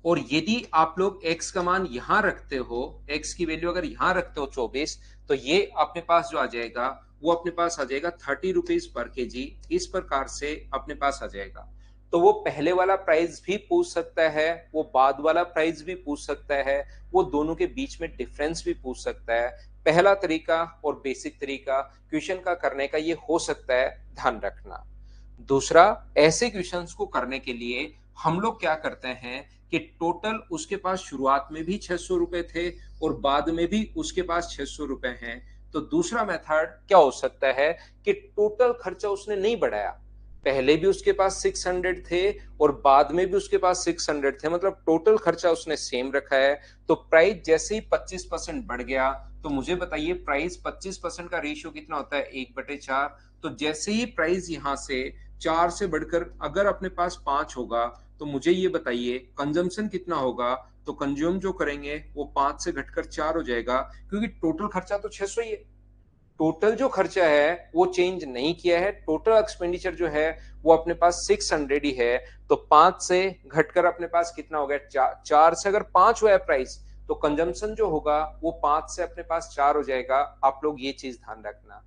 और यदि आप लोग x का मान यहां रखते हो, x की वैल्यू अगर यहां रखते हो 24, तो ये अपने पास जो आ जाएगा वो अपने पास आ जाएगा ₹30 पर केजी। इस प्रकार से अपने पास आ जाएगा। तो वो पहले वाला प्राइस भी पूछ सकता है, वो बाद वाला प्राइस भी पूछ सकता है, वो दोनों के बीच में डिफरेंस भी पूछ सकता है। पहला तरीका और बेसिक तरीका क्वेश्चन का करने का ये हो सकता है, ध्यान रखना। दूसरा, ऐसे क्वेश्चंस को करने के लिए हम लोग क्या करते हैं कि टोटल उसके पास शुरुआत में भी 600 रुपए थे और बाद में भी उसके पास 600 रुपए हैं। तो दूसरा मेथड क्या हो सकता है कि टोटल खर्चा उसने नहीं बढ़ाया, पहले भी उसके पास 600 थे और बाद में भी उसके पास 600 थे, मतलब टोटल खर्चा उसने सेम रखा है। तो प्राइस जैसे ही 25% बढ़ गया, तो मुझे बताइए प्राइस 25% का रेशियो कितना होता है, 1/4। तो जैसे ही प्राइस यहां से 4 से बढ़कर अगर अपने पास 5 होगा, तो मुझे ये बताइए कंजम्पशन कितना होगा। तो कंज्यूम जो करेंगे वो 5 से घटकर 4 हो जाएगा, क्योंकि टोटल खर्चा तो 600 ही है। टोटल जो खर्चा है वो चेंज नहीं किया है, टोटल एक्सपेंडिचर जो है वो अपने पास 600 ही है। तो 5 से घटकर अपने पास कितना हो गया, 4 से अगर 5 हुआ है प्राइस, तो कंजम्पशन जो होगा वो 5 से अपने पास 4 हो जाएगा। आप लोग ये चीज ध्यान रखना।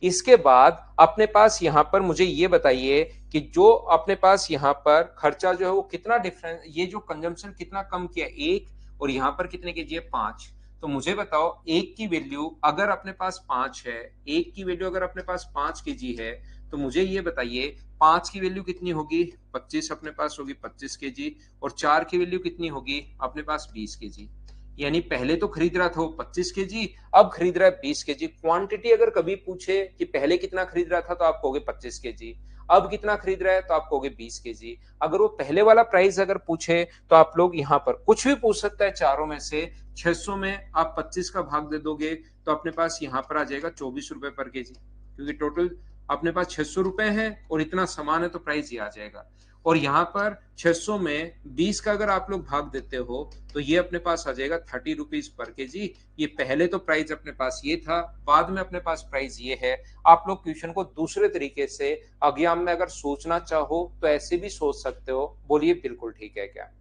इसके बाद अपने पास यहां पर मुझे ये बताइए कि जो अपने पास यहां पर खर्चा जो है वो कितना डिफरेंस, ये जो कंजम्पशन कितना कम किया, 1, और यहां पर कितने के जी है, 5। तो मुझे बताओ एक की वैल्यू अगर अपने पास 5 है, एक की वैल्यू अगर अपने पास 5 के जी है, तो मुझे ये बताइए 5 की वैल्यू कितनी होगी, 25 अपने पास होगी 25 के जी, और 4 की वैल्यू कितनी होगी अपने पास 20 के जी। यानी पहले तो खरीद रहा था वो 25 के जी, अब खरीद रहा है 20 के जी। क्वांटिटी अगर कभी पूछे कि पहले कितना खरीद रहा था, तो आप कहोगे 25 के जी, अब कितना खरीद रहा है तो आप कहोगे 20 के जी। अगर वो पहले वाला प्राइस अगर पूछे, तो आप लोग यहाँ पर कुछ भी पूछ सकता है चारों में से। 600 में आप 25 का भाग दे दोगे, तो अपने पास यहाँ पर आ जाएगा 24 रुपए पर के जी, क्योंकि टोटल अपने पास 600 रुपए है और इतना सामान है, तो प्राइस ये आ जाएगा। और यहाँ पर 600 में 20 का अगर आप लोग भाग देते हो, तो ये अपने पास आ जाएगा 30 रुपीज पर के जी। ये पहले तो प्राइस अपने पास ये था, बाद में अपने पास प्राइस ये है। आप लोग क्वेश्चन को दूसरे तरीके से एग्जाम में अगर सोचना चाहो तो ऐसे भी सोच सकते हो। बोलिए बिल्कुल ठीक है क्या?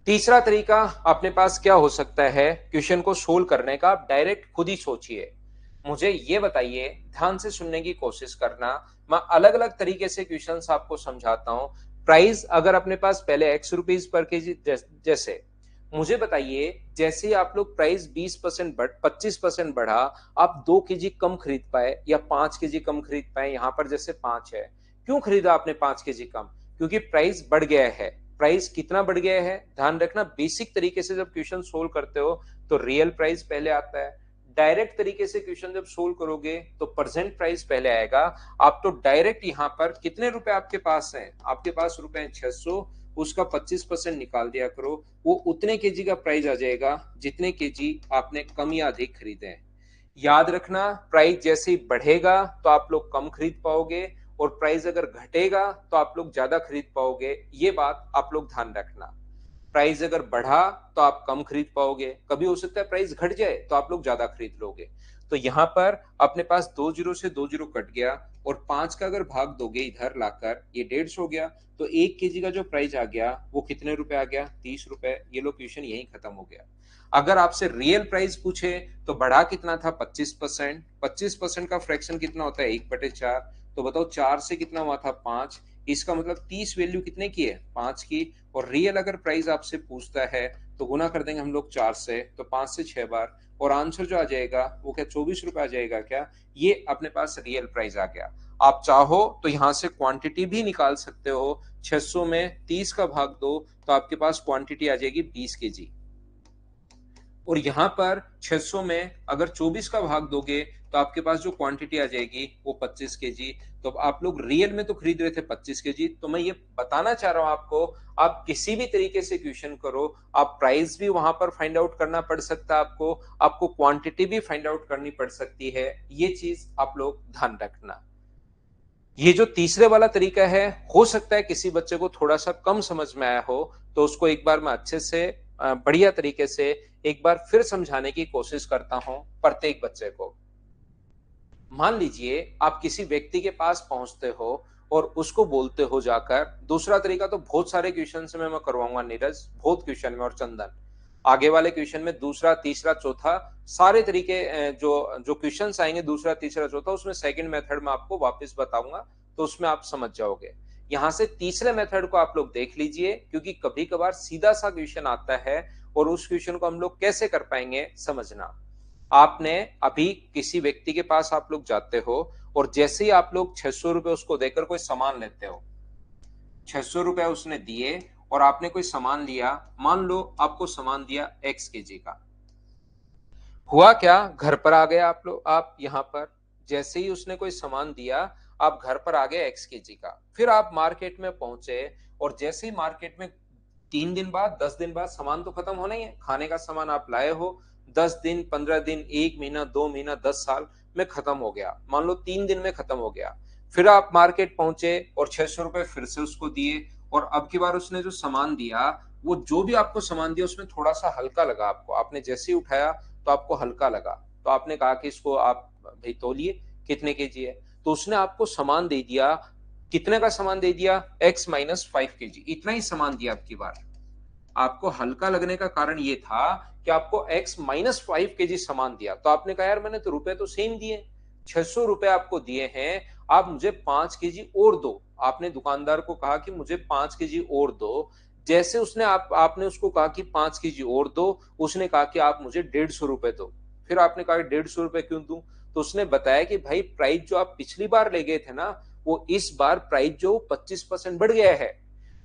तीसरा तरीका अपने पास क्या हो सकता है क्वेश्चन को सोल्व करने का, आप डायरेक्ट खुद ही सोचिए। मुझे ये बताइए, ध्यान से सुनने की कोशिश करना, मैं अलग अलग तरीके से क्वेश्चंस आपको समझाता हूं। प्राइस अगर अपने पास पहले x रुपीज पर के जी, जैसे मुझे बताइए जैसे ही आप लोग प्राइस 20% बढ़ 25% बढ़ा, आप 2 केजी कम खरीद पाए या 5 केजी कम खरीद पाए। यहां पर जैसे 5 है, क्यों खरीदा आपने 5 केजी कम? क्योंकि प्राइस बढ़ गया है। प्राइस कितना बढ़ गया है, ध्यान रखना। बेसिक तरीके से जब क्वेश्चन सोल्व करते हो तो रियल प्राइस पहले आता है। डायरेक्ट तरीके से क्वेश्चन जब सोल्व करोगे तो प्रेजेंट प्राइस पहले आएगा। आप तो डायरेक्ट यहाँ पर कितने रुपए आपके पास हैं, आपके पास रुपए हैं 600, उसका 25% निकाल दिया करो, वो उतने केजी का प्राइस आ जाएगा जितने केजी आपने कम या अधिक खरीदे हैं। याद रखना, प्राइस जैसे ही बढ़ेगा तो आप लोग कम खरीद पाओगे, और प्राइस अगर घटेगा तो आप लोग ज्यादा खरीद पाओगे। ये बात आप लोग ध्यान रखना। प्राइस अगर बढ़ा तो आप कम खरीद पाओगे, कभी हो सकता है प्राइस घट जाए तो आप लोग ज्यादा खरीद लोगे। तो यहाँ पर अपने पास 2 जीरो से 2 जीरो कट गया, और 5 का अगर भाग दोगे इधर लाकर, ये 150 हो गया। तो 1 केजी का जो प्राइस आ गया वो कितने रुपए आ गया, 30 रुपए। ये लो क्वेश्चन यही खत्म हो गया। अगर आपसे रियल प्राइस पूछे तो बढ़ा कितना था, 25%। 25% का फ्रैक्शन कितना होता है, 1/4। तो बताओ 4 से कितना हुआ था, 5। इसका मतलब 30 वैल्यू कितने की है, 5 की। और रियल अगर प्राइस आपसे पूछता है तो गुना कर देंगे हम लोग 4 से, तो 5 से 6 बार, और आंसर जो आ जाएगा वो क्या, 24 रुपए आ जाएगा क्या? ये अपने पास रियल प्राइस आ गया। आप चाहो तो यहां से क्वांटिटी भी निकाल सकते हो। 600 में 30 का भाग दो, तो आपके पास क्वांटिटी आ जाएगी 20 के जी। और यहां पर 600 में अगर 24 का भाग दोगे, तो आपके पास जो क्वांटिटी आ जाएगी वो 25 केजी। तो आप लोग रियल में तो खरीद रहे थे 25 केजी। तो मैं ये बताना चाह रहा हूं आपको, आप किसी भी तरीके से क्वेश्चन करो, आप प्राइस भी वहां पर फाइंड आउट करना पड़ सकता है आपको, आपको क्वांटिटी भी फाइंड आउट करनी पड़ सकती है। ये चीज आप लोग ध्यान रखना। ये जो तीसरे वाला तरीका है, हो सकता है किसी बच्चे को थोड़ा सा कम समझ में आया हो, तो उसको एक बार मैं अच्छे से बढ़िया तरीके से एक बार फिर समझाने की कोशिश करता हूं प्रत्येक बच्चे को। मान लीजिए आप किसी व्यक्ति के पास पहुंचते हो और उसको बोलते हो जाकर, दूसरा तरीका तो बहुत सारे क्वेश्चन में मैं करवाऊंगा नीरज, बहुत क्वेश्चन में, और चंदन आगे वाले क्वेश्चन में दूसरा तीसरा चौथा सारे तरीके जो जो क्वेश्चंस आएंगे दूसरा तीसरा चौथा, उसमें सेकंड मेथड में आपको वापस बताऊंगा, तो उसमें आप समझ जाओगे। यहाँ से तीसरे मेथड को आप लोग देख लीजिए, क्योंकि कभी कभार सीधा सा क्वेश्चन आता है और उस क्वेश्चन को हम लोग कैसे कर पाएंगे समझना। आपने अभी किसी व्यक्ति के पास आप लोग जाते हो और जैसे ही आप लोग 600 रुपए उसको देकर कोई सामान लेते हो, 600 रुपए उसने दिए और आपने कोई सामान लिया, मान लो आपको सामान दिया x केजी का। हुआ क्या, घर पर आ गए आप लोग, आप यहाँ पर जैसे ही उसने कोई सामान दिया, आप घर पर आ गए x केजी का। फिर आप मार्केट में पहुंचे और जैसे ही मार्केट में 3 दिन बाद 10 दिन बाद सामान तो खत्म होना ही है, खाने का सामान आप लाए हो, 10 दिन 15 दिन 1 महीना 2 महीना 10 साल में खत्म हो गया, मान लो 3 दिन में खत्म हो गया। फिर आप मार्केट पहुंचे और 600 रुपए फिर से उसको दिए और अब की बार उसने जो सामान दिया, वो जो भी आपको सामान दिया उसमें थोड़ा सा हल्का लगा आपको, आपने जैसे ही उठाया तो आपको हल्का लगा, तो आपने कहा कि इसको आप भाई तौलिए कितने केजी है, तो उसने आपको सामान दे दिया, कितने का सामान दे दिया, x-5 केजी, इतना ही सामान दिया आपकी बार। आपको हल्का लगने का कारण ये था कि आपको x-5 केजी सामान दिया, तो आपने कहा यार मैंने तो रुपए तो सेम दिए, 600 रुपए आपको दिए हैं, आप मुझे 5 केजी और दो। आपने दुकानदार को कहा कि मुझे 5 केजी और दो। जैसे उसने आपने उसको कहा कि 5 केजी और दो, उसने कहा कि आप मुझे 150 रुपए दो। फिर आपने कहा 150 रुपए क्यों दूं, तो उसने बताया कि भाई प्राइस जो आप पिछली बार ले गए थे ना, वो इस बार प्राइस जो 25% बढ़ गया है,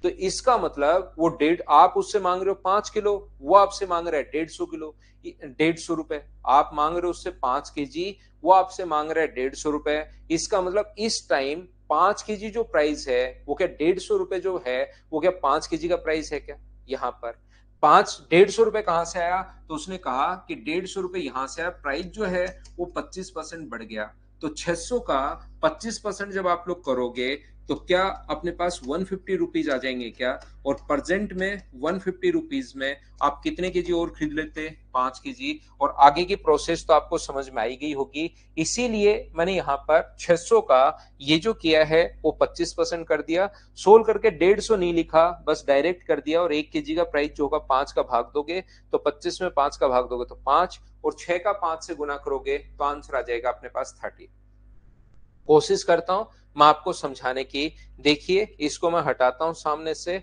तो इसका मतलब वो डेढ़, आप उससे मांग रहे हो 5 किलो, वो आपसे मांग रहा है 150 किलो, 150 रुपए। आप मांग रहे हो उससे 5 केजी, वो आपसे मांग रहा है 150 रुपए। इसका मतलब इस टाइम 5 केजी जो प्राइस है वो क्या 150 रुपए जो है वो क्या 5 केजी का प्राइस है क्या। यहाँ पर 150 रुपए कहां से आया, तो उसने कहा कि 150 रुपए यहां से आया, प्राइस जो है वो 25% बढ़ गया। तो 600 का 25% जब आप लोग करोगे तो क्या अपने पास 150 रुपीज आ जाएंगे क्या, और प्रेजेंट में 150 रुपीज में आप कितने केजी और खरीद लेते, 5 केजी। और आगे की प्रोसेस तो आपको समझ में आई गई होगी, इसीलिए मैंने यहाँ पर 600 का ये जो किया है वो 25% कर दिया, सोल्व करके 150 नहीं लिखा, बस डायरेक्ट कर दिया, और 1 केजी का प्राइस जो होगा 5 का भाग दोगे तो 25 में 5 का भाग दोगे तो 5, और 6 का 5 से गुना करोगे तो आंसर आ जाएगा अपने पास 30। कोशिश करता हूं मैं आपको समझाने की। देखिए इसको मैं हटाता हूं सामने से,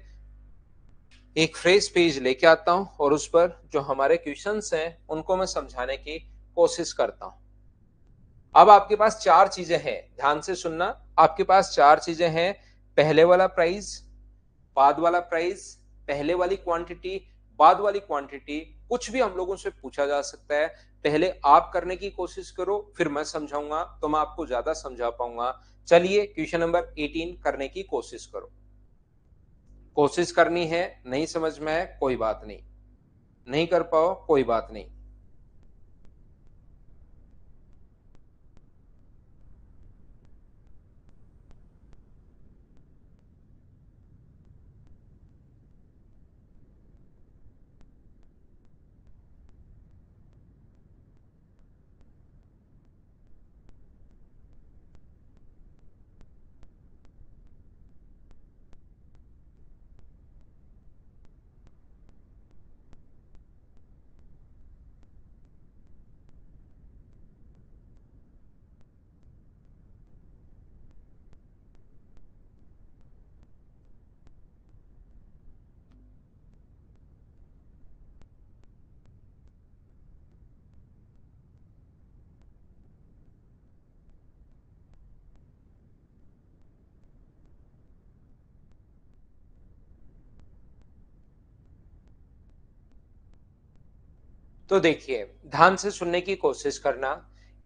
एक फ्रेश पेज लेके आता हूं और उस पर जो हमारे क्वेश्चंस हैं उनको मैं समझाने की कोशिश करता हूं। अब आपके पास चार चीजें हैं, ध्यान से सुनना, आपके पास चार चीजें हैं, पहले वाला प्राइस, बाद वाला प्राइस, पहले वाली क्वांटिटी, बाद वाली क्वांटिटी। कुछ भी हम लोगों से पूछा जा सकता है, पहले आप करने की कोशिश करो फिर मैं समझाऊंगा तो मैं आपको ज्यादा समझा पाऊंगा। चलिए क्वेश्चन नंबर 18 करने की कोशिश करो। कोशिश करनी है, नहीं समझ में है कोई बात नहीं, नहीं कर पाओ कोई बात नहीं। तो देखिए ध्यान से सुनने की कोशिश करना।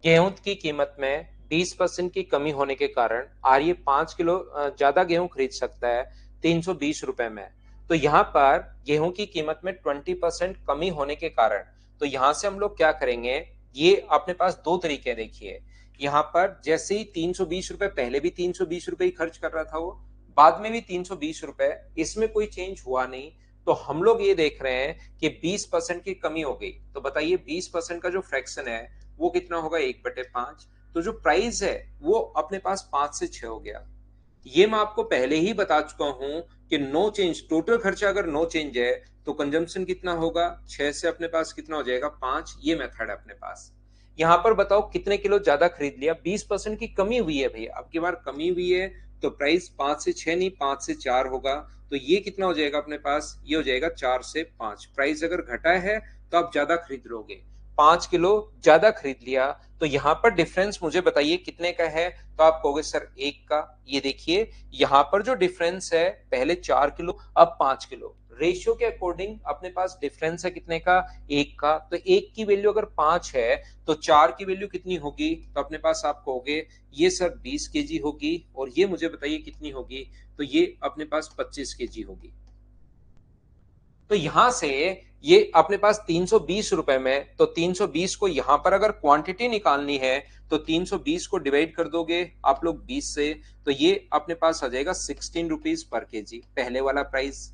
गेहूं की कीमत में 20% की कमी होने के कारण आर्य 5 किलो ज्यादा गेहूं खरीद सकता है 320 रुपए में। तो यहाँ पर गेहूं की कीमत में 20% कमी होने के कारण, तो यहाँ से हम लोग क्या करेंगे, ये अपने पास दो तरीके हैं। देखिए यहाँ पर जैसे ही 320 रुपए, पहले भी 320 रुपए ही खर्च कर रहा था वो, बाद में भी 320 रुपए, इसमें कोई चेंज हुआ नहीं। तो हम लोग ये देख रहे हैं कि 20% की कमी हो गई, तो बताइए 20% का जो फ्रैक्शन है वो कितना होगा, 1/5। तो जो प्राइस है वो अपने पास 5 से 6 हो गया। ये मैं आपको पहले ही बता चुका हूं कि नो चेंज, टोटल खर्चा अगर नो चेंज है तो कंजम्पशन कितना होगा, 6 से अपने पास कितना हो जाएगा 5। ये मेथड है अपने पास। यहाँ पर बताओ कितने किलो ज्यादा खरीद लिया, 20% की कमी हुई है भैया, अब की बार कमी हुई है तो प्राइस 5 से 6 नहीं 5 से 4 होगा। तो ये कितना हो जाएगा अपने पास, ये हो जाएगा 4 से 5। प्राइस अगर घटा है तो आप ज्यादा खरीद लोगे, 5 किलो ज्यादा खरीद लिया तो यहाँ पर डिफरेंस मुझे बताइए कितने का है। तो आप कहोगे सर 1 का। ये देखिए यहाँ पर जो डिफरेंस है, पहले 4 किलो अब 5 किलो, रेशियो के अकॉर्डिंग अपने पास डिफरेंस है कितने का, 1 का। तो 1 की वैल्यू अगर 5 है तो 4 की वैल्यू कितनी होगी, तो अपने पास आप कहोगे ये सर 20 kg होगी, और ये मुझे बताइए कितनी होगी, तो ये अपने पास 25 kg होगी। तो यहां से ये अपने पास 320 रुपए में, तो 320 को यहां पर अगर क्वांटिटी निकालनी है तो 320 को डिवाइड कर दोगे आप लोग 20 से, तो ये अपने पास आ जाएगा 16 रुपीज पर केजी, पहले वाला प्राइस,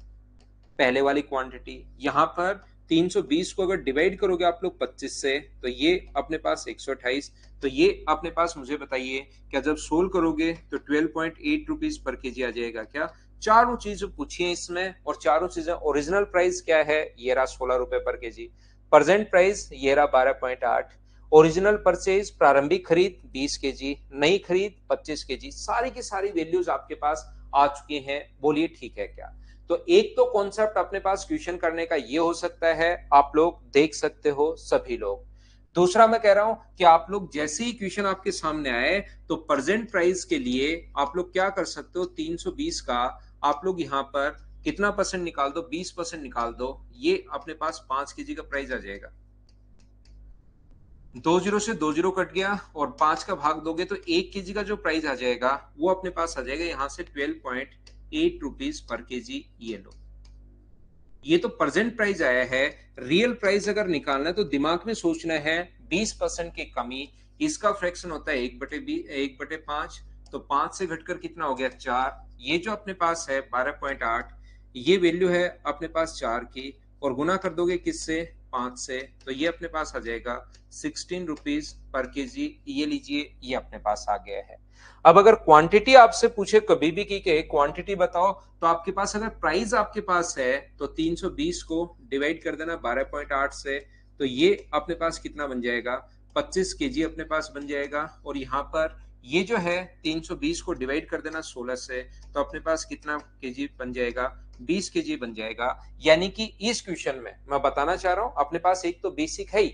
पहले वाली क्वांटिटी। यहां पर 320 को अगर डिवाइड करोगे आप लोग 25 से, तो ये अपने पास 128। तो ये अपने पास मुझे बताइए क्या जब सोल्व करोगे तो 12.8 रुपीज पर केजी आ जाएगा क्या। चारों चीजें पूछी है इसमें, और चारों चीजें ओरिजिनल प्राइस क्या है, ये रहा 16 रुपए पर केजी, प्रेजेंट प्राइस ये रहा 12.8, ओरिजिनल परचेज प्रारंभिक खरीद 20 kg, नई खरीद 25 kg, सारी की सारी वैल्यूज आपके पास आ चुकी हैं। बोलिए ठीक है क्या। तो एक तो कॉन्सेप्ट अपने पास क्वेश्चन करने का ये हो सकता है, आप लोग देख सकते हो सभी लोग। दूसरा मैं कह रहा हूं कि आप लोग जैसे ही क्वेश्चन आपके सामने आए तो प्रेजेंट प्राइस के लिए आप लोग क्या कर सकते हो, 320 का आप लोग यहां पर कितना परसेंट निकाल दो, 20% निकाल दो, ये अपने पास 5 kg का प्राइस आ जाएगा। 2 जीरो से 2 जीरो कट गया और 5 का भाग दोगे तो 1 kg का जो प्राइस आ जाएगा वो अपने पास आ जाएगा यहां से 12.8 रुपीज पर केजी। ये लो, ये तो प्रेजेंट प्राइस आया है। रियल प्राइस अगर निकालना है तो दिमाग में सोचना है 20% की कमी, इसका फ्रैक्शन होता है 1/5, तो 5 से घटकर कितना हो गया 4। ये जो अपने पास है 12.8, ये वैल्यू है अपने पास 4 की, और गुना कर दोगे किससे, 5 से, तो ये अपने पास आ जाएगा 16 रुपीज पर केजी। ये लीजिए ये अपने पास आ गया है। अब अगर क्वांटिटी आपसे पूछे कभी भी कि क्वांटिटी बताओ, तो आपके पास अगर प्राइस आपके पास है तो 320 को डिवाइड कर देना 12.8 से, तो ये अपने पास कितना बन जाएगा, 25 kg अपने पास बन जाएगा। और यहाँ पर ये जो है 320 को डिवाइड कर देना 16 से, तो अपने पास कितना केजी बन जाएगा, 20 kg बन जाएगा। यानी कि इस क्वेश्चन में मैं बताना चाह रहा हूं अपने पास एक तो बेसिक है ही,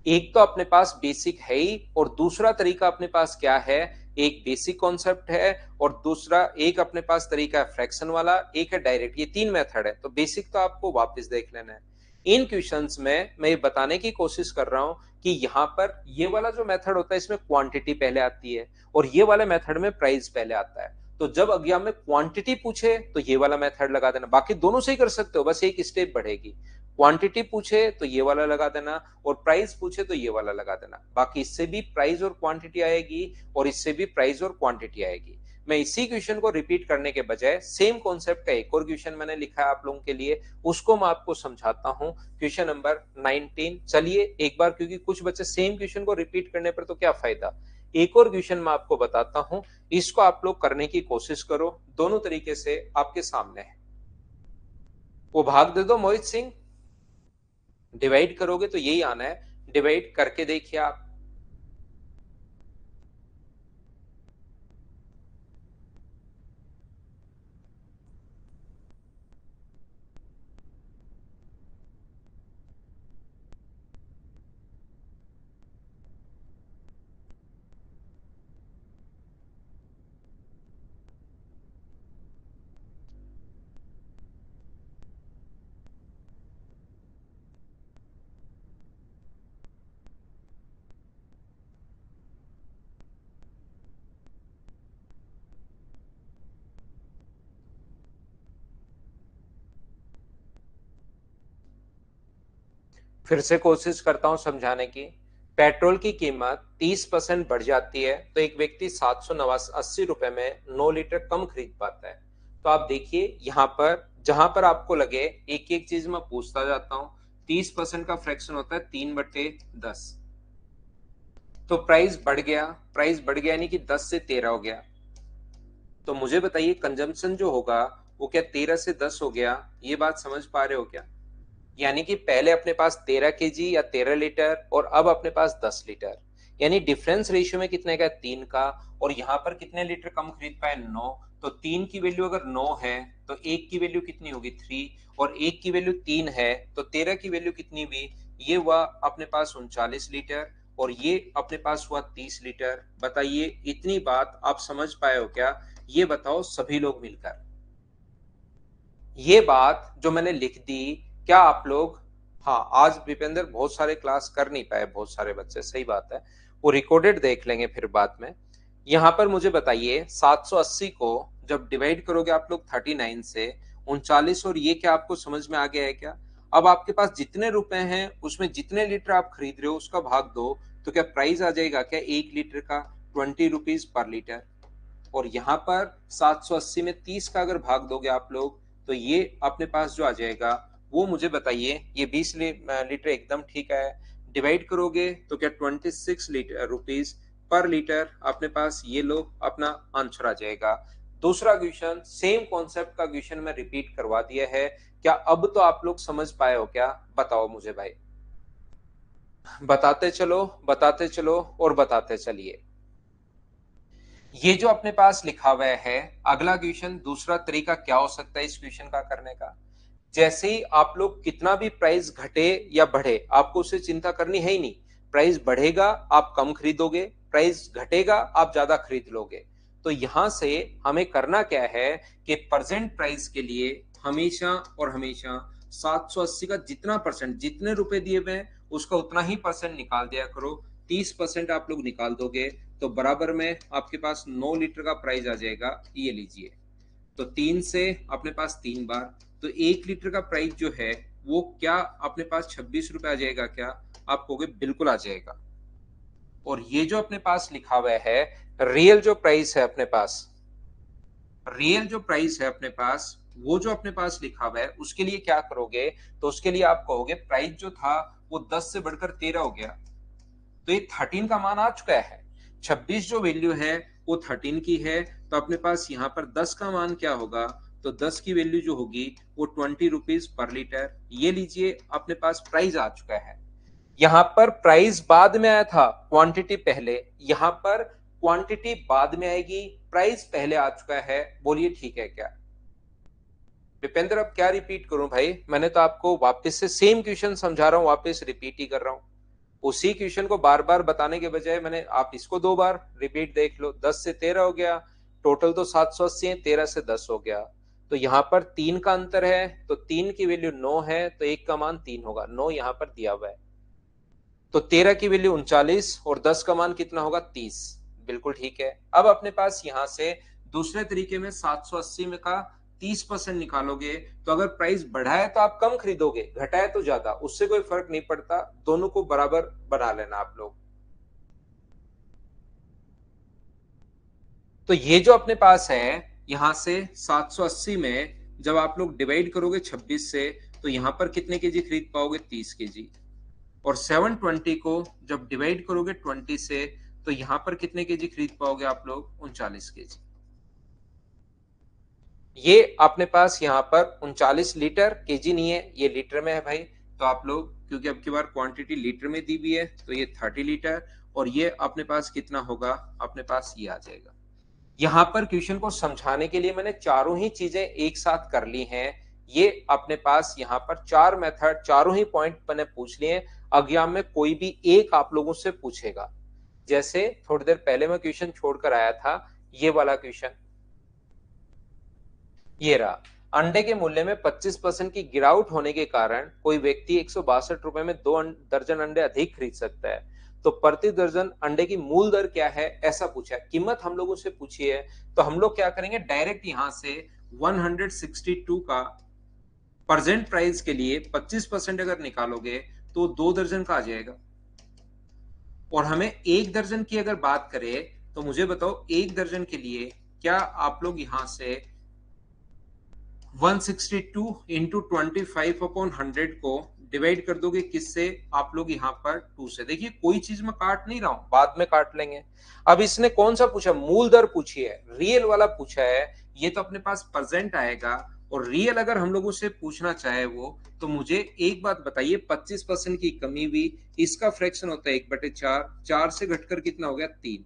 एक तो अपने पास बेसिक है ही, और दूसरा तरीका अपने पास क्या है, एक बेसिक कॉन्सेप्ट है और दूसरा एक अपने पास तरीका है फ्रैक्शन वाला, एक है डायरेक्ट। ये 3 मेथड है। तो बेसिक तो आपको वापस देख लेना है। इन क्वेश्चंस में मैं ये बताने की कोशिश कर रहा हूं कि यहां पर ये वाला जो मेथड होता है इसमें क्वांटिटी पहले आती है, और ये वाले मेथड में प्राइस पहले आता है। तो जब एग्जाम में क्वांटिटी पूछे तो ये वाला मेथड लगा देना, बाकी दोनों से ही कर सकते हो, बस एक स्टेप बढ़ेगी। क्वांटिटी पूछे तो ये वाला लगा देना, और प्राइस पूछे तो ये वाला लगा देना। बाकी इससे भी प्राइस और क्वांटिटी आएगी और इससे भी प्राइस और क्वांटिटी आएगी। मैं इसी क्वेश्चन को रिपीट करने के बजाय सेम कॉन्सेप्ट का एक और क्वेश्चन मैंने लिखा है आप लोगों के लिए, उसको मैं आपको समझाता हूं। क्वेश्चन नंबर 19, चलिए एक बार, क्योंकि कुछ बच्चे सेम क्वेश्चन को रिपीट करने पर तो क्या फायदा, एक और क्वेश्चन मैं आपको बताता हूं, इसको आप लोग करने की कोशिश करो। दोनों तरीके से आपके सामने है। वो भाग दे दो मोहित सिंह, डिवाइड करोगे तो यही आना है, डिवाइड करके देखिए आप। फिर से कोशिश करता हूं समझाने की। पेट्रोल की कीमत 30% बढ़ जाती है तो एक व्यक्ति 780 रुपए में 9 लीटर कम खरीद पाता है। तो आप देखिए यहां पर जहां पर आपको लगे एक एक चीज मैं पूछता जाता हूं। 30% का फ्रैक्शन होता है 3/10, तो प्राइस बढ़ गया, प्राइस बढ़ गया यानी कि 10 से 13 हो गया। तो मुझे बताइए कंजम्पशन जो होगा वो क्या 13 से 10 हो गया, ये बात समझ पा रहे हो क्या। यानी कि पहले अपने पास 13 kg या 13 लीटर और अब अपने पास 10 लीटर। यानी डिफरेंस रेशियो में कितने का, 3 का, और यहाँ पर कितने लीटर कम खरीद पाए, 9। तो 3 की वैल्यू अगर 9 है तो 1 की वैल्यू कितनी होगी, 3, और 1 की वैल्यू 3 है तो 13 की वैल्यू कितनी हुई, ये हुआ अपने पास 39 लीटर, और ये अपने पास हुआ 30 लीटर। बताइए इतनी बात आप समझ पाए हो क्या, ये बताओ सभी लोग मिलकर। ये बात जो मैंने लिख दी, क्या आप लोग, हाँ आज विपेंद्र बहुत सारे क्लास कर नहीं पाए, बहुत सारे बच्चे, सही बात है, वो रिकॉर्डेड देख लेंगे फिर बाद में। यहाँ पर मुझे बताइए 780 को जब डिवाइड करोगे आप लोग 39 से, 39, और ये क्या आपको समझ में आ गया है क्या। अब आपके पास जितने रुपए हैं उसमें जितने लीटर आप खरीद रहे हो उसका भाग दो, तो क्या प्राइस आ जाएगा क्या 1 लीटर का, 20 रुपीज पर लीटर। और यहाँ पर 780 में 30 का अगर भाग दोगे आप लोग, तो ये अपने पास जो आ जाएगा वो मुझे बताइए, ये 20 लीटर एकदम ठीक है। डिवाइड करोगे तो क्या 26 लीटर रुपीज पर लीटर अपने पास, ये लो अपना आंसर आ जाएगा। दूसरा क्वेश्चन, सेम कॉन्सेप्ट का क्वेश्चन मैं रिपीट करवा दिया है, क्या अब तो आप लोग समझ पाए हो क्या, बताओ मुझे भाई, बताते चलो और बताते चलिए। ये जो अपने पास लिखा हुआ है अगला क्वेश्चन, दूसरा तरीका क्या हो सकता है इस क्वेश्चन का करने का। जैसे ही आप लोग कितना भी प्राइस घटे या बढ़े, आपको उससे चिंता करनी है ही नहीं। प्राइस बढ़ेगा आप कम खरीदोगे, प्राइस घटेगा आप ज्यादा खरीद लोगे। तो यहां से हमें करना क्या है कि प्रेजेंट प्राइस के लिए हमेशा और हमेशा 780 का जितना परसेंट, जितने रुपए दिए हुए हैं उसका उतना ही परसेंट निकाल दिया करो। 30% आप लोग निकाल दोगे तो बराबर में आपके पास 9 लीटर का प्राइस आ जाएगा, ये लीजिए। तो 3 से अपने पास 3 बार, तो 1 लीटर का प्राइस जो है वो क्या अपने पास 26 रुपए आ जाएगा क्या, आप कहोगे बिल्कुल आ जाएगा। और ये जो अपने पास लिखा हुआ है रियल जो प्राइस है अपने पास, रियल जो प्राइस है अपने पास, वो जो अपने पास लिखा हुआ है उसके लिए क्या करोगे, तो उसके लिए आप कहोगे प्राइस जो था वो 10 से बढ़कर 13 हो गया, तो ये 13 का मान आ चुका है। 26 जो वैल्यू है वो 13 की है, तो अपने पास यहाँ पर 10 का मान क्या होगा, तो 10 की वैल्यू जो होगी वो 20 रुपीज पर लीटर। ये लीजिए अपने पास प्राइस आ चुका है। यहाँ पर प्राइस बाद में आया था, क्वांटिटी पहले, यहाँ पर क्वांटिटी बाद में आएगी, प्राइस पहले आ चुका है। बोलिए ठीक है क्या विपेंद्र, अब क्या रिपीट करूं भाई, मैंने तो आपको वापस से सेम क्वेश्चन समझा रहा हूं, वापस रिपीट ही कर रहा हूं। उसी क्वेश्चन को बार बार बताने के बजाय मैंने, आप इसको 2 बार रिपीट देख लो। 10 से 13 हो गया, टोटल तो 780 है, 13 से 10 हो गया। तो यहाँ पर 3 का अंतर है, तो 3 की वैल्यू 9 है तो 1 का मान 3 होगा, 9 यहाँ पर दिया हुआ है। तो 13 की वैल्यू 39 और 10 का मान कितना होगा, 30। बिल्कुल ठीक है। अब अपने पास यहां से दूसरे तरीके में 780 में का 30% निकालोगे, तो अगर प्राइस बढ़ा है तो आप कम खरीदोगे, घटा है तो ज्यादा, उससे कोई फर्क नहीं पड़ता, दोनों को बराबर बना लेना आप लोग। तो ये जो अपने पास है यहां से 780 में जब आप लोग डिवाइड करोगे 26 से, तो यहां पर कितने केजी खरीद पाओगे, 30 केजी। और 720 को जब डिवाइड करोगे 20 से, तो यहां पर कितने केजी खरीद पाओगे आप लोग, 39 केजी। ये अपने पास यहाँ पर 39 लीटर, केजी नहीं है, ये लीटर में है भाई। तो आप लोग, क्योंकि अब की बार क्वांटिटी लीटर में दी हुई है, तो ये 30 लीटर, और ये अपने पास कितना होगा, अपने पास ये आ जाएगा। यहाँ पर क्वेश्चन को समझाने के लिए मैंने चारों ही चीजें एक साथ कर ली हैं। ये अपने पास यहाँ पर 4 मेथड, चारों ही पॉइंट मैंने पूछ लिए। एग्जाम में कोई भी एक आप लोगों से पूछेगा। जैसे थोड़ी देर पहले मैं क्वेश्चन छोड़कर आया था, ये वाला क्वेश्चन, ये रहा। अंडे के मूल्य में 25% की गिरावट होने के कारण कोई व्यक्ति 162 रुपए में 2 दर्जन अंडे अधिक खरीद सकता है, तो प्रति दर्जन अंडे की मूल दर क्या है, ऐसा पूछा है। कीमत हम लोगों से पूछी है, तो हम लोग क्या करेंगे, डायरेक्ट यहां से 162 का प्रेजेंट प्राइस के लिए 25% अगर निकालोगे तो 2 दर्जन का आ जाएगा। और हमें 1 दर्जन की अगर बात करें, तो मुझे बताओ 1 दर्जन के लिए क्या आप लोग यहां से 162 इंटू 25/100 को डिवाइड कर दोगे किससे, आप लोग यहाँ पर 2 से। देखिए कोई चीज में काट नहीं रहा हूं, बाद में काट लेंगे। अब इसने कौन सा पूछा, मूल दर पूछी है, रियल वाला पूछा है, ये तो अपने पास प्रेजेंट आएगा। और रियल अगर हम लोगों से पूछना चाहे वो, तो मुझे एक बात बताइए, 25% की कमी भी, इसका फ्रैक्शन होता है 1/4, 4 से घटकर कितना हो गया 3।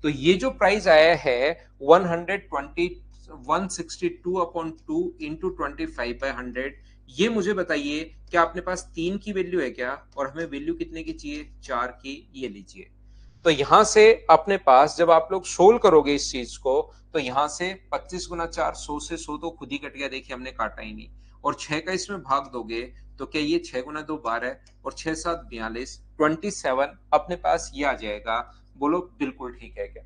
तो ये जो प्राइस आया है 120 162 अपॉन 2 इंटू 25/100, ये मुझे बताइए क्या अपने पास 3 की वैल्यू है क्या, और हमें वैल्यू कितने की चाहिए, 4 की। ये लीजिए। तो यहां से अपने पास जब आप लोग सोल्व करोगे इस चीज को, तो यहां से 25 गुना 4, 100 से 100 तो खुद ही कट गया, देखिए हमने काटा ही नहीं। और 6 का इसमें भाग दोगे तो क्या ये 6 गुना 2 12 और 6 7 42, 27 अपने पास ये आ जाएगा। बोलो बिल्कुल ठीक है क्या?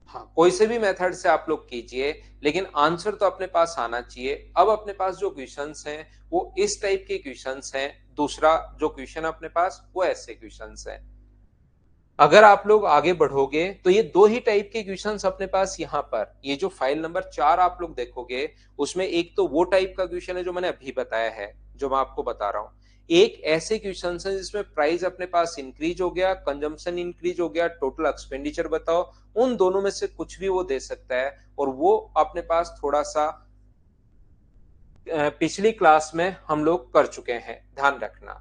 हाँ, कोई से भी मेथड से आप लोग कीजिए, लेकिन आंसर तो अपने पास आना चाहिए। अब अपने पास जो क्वेश्चंस हैं वो इस टाइप के क्वेश्चंस हैं, दूसरा जो क्वेश्चन अपने पास वो ऐसे क्वेश्चंस हैं। अगर आप लोग आगे बढ़ोगे तो ये दो ही टाइप के क्वेश्चंस अपने पास यहाँ पर, ये जो फाइल नंबर 4 आप लोग देखोगे, उसमें एक तो वो टाइप का क्वेश्चन है जो मैंने अभी बताया है, जो मैं आपको बता रहा हूँ। एक ऐसे क्वेश्चन है जिसमें प्राइस अपने पास इंक्रीज हो गया, कंजम्पशन इंक्रीज हो गया, टोटल एक्सपेंडिचर बताओ। उन दोनों में से कुछ भी वो दे सकता है, और वो अपने पास थोड़ा सा पिछली क्लास में हम लोग कर चुके हैं, ध्यान रखना।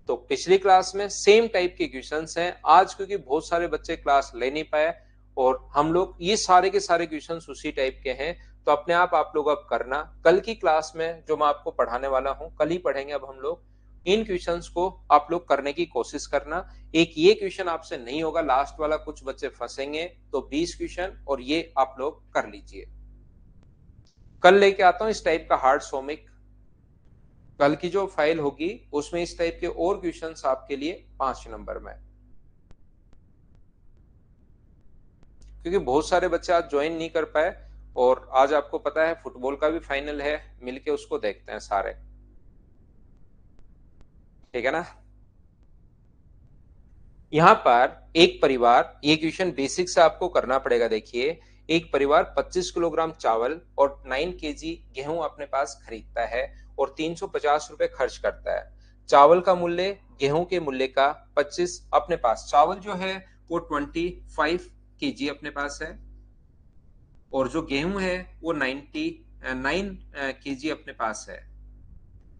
तो पिछली क्लास में सेम टाइप के क्वेश्चंस हैं। आज क्योंकि बहुत सारे बच्चे क्लास ले नहीं पाए, और हम लोग ये सारे के सारे क्वेश्चंस उसी टाइप के हैं, तो अपने आप लोग अब करना। कल की क्लास में जो मैं आपको पढ़ाने वाला हूं, कल ही पढ़ेंगे अब हम लोग, इन क्वेश्चंस को आप लोग करने की कोशिश करना। एक ये क्वेश्चन आपसे नहीं होगा, लास्ट वाला कुछ बच्चे फंसेंगे, तो 20 क्वेश्चन और ये आप लोग कर लीजिए। कल लेके आता हूं इस टाइप का हार्ड सोमिक। कल की जो फाइल होगी उसमें इस टाइप के और क्वेश्चंस आपके लिए 5 नंबर में, क्योंकि बहुत सारे बच्चे आज ज्वाइन नहीं कर पाए, और आज आपको पता है फुटबॉल का भी फाइनल है, मिलके उसको देखते हैं सारे। ठीक है ना? यहां पर एक परिवार, ये क्वेश्चन बेसिक से आपको करना पड़ेगा। देखिए, एक परिवार 25 किलोग्राम चावल और 9 केजी गेहूं अपने पास खरीदता है और 350 रुपए खर्च करता है। चावल का मूल्य गेहूं के मूल्य का 25 अपने पास, चावल जो है वो 25 केजी अपने पास है, और जो गेहूं है वो 9 केजी अपने पास है।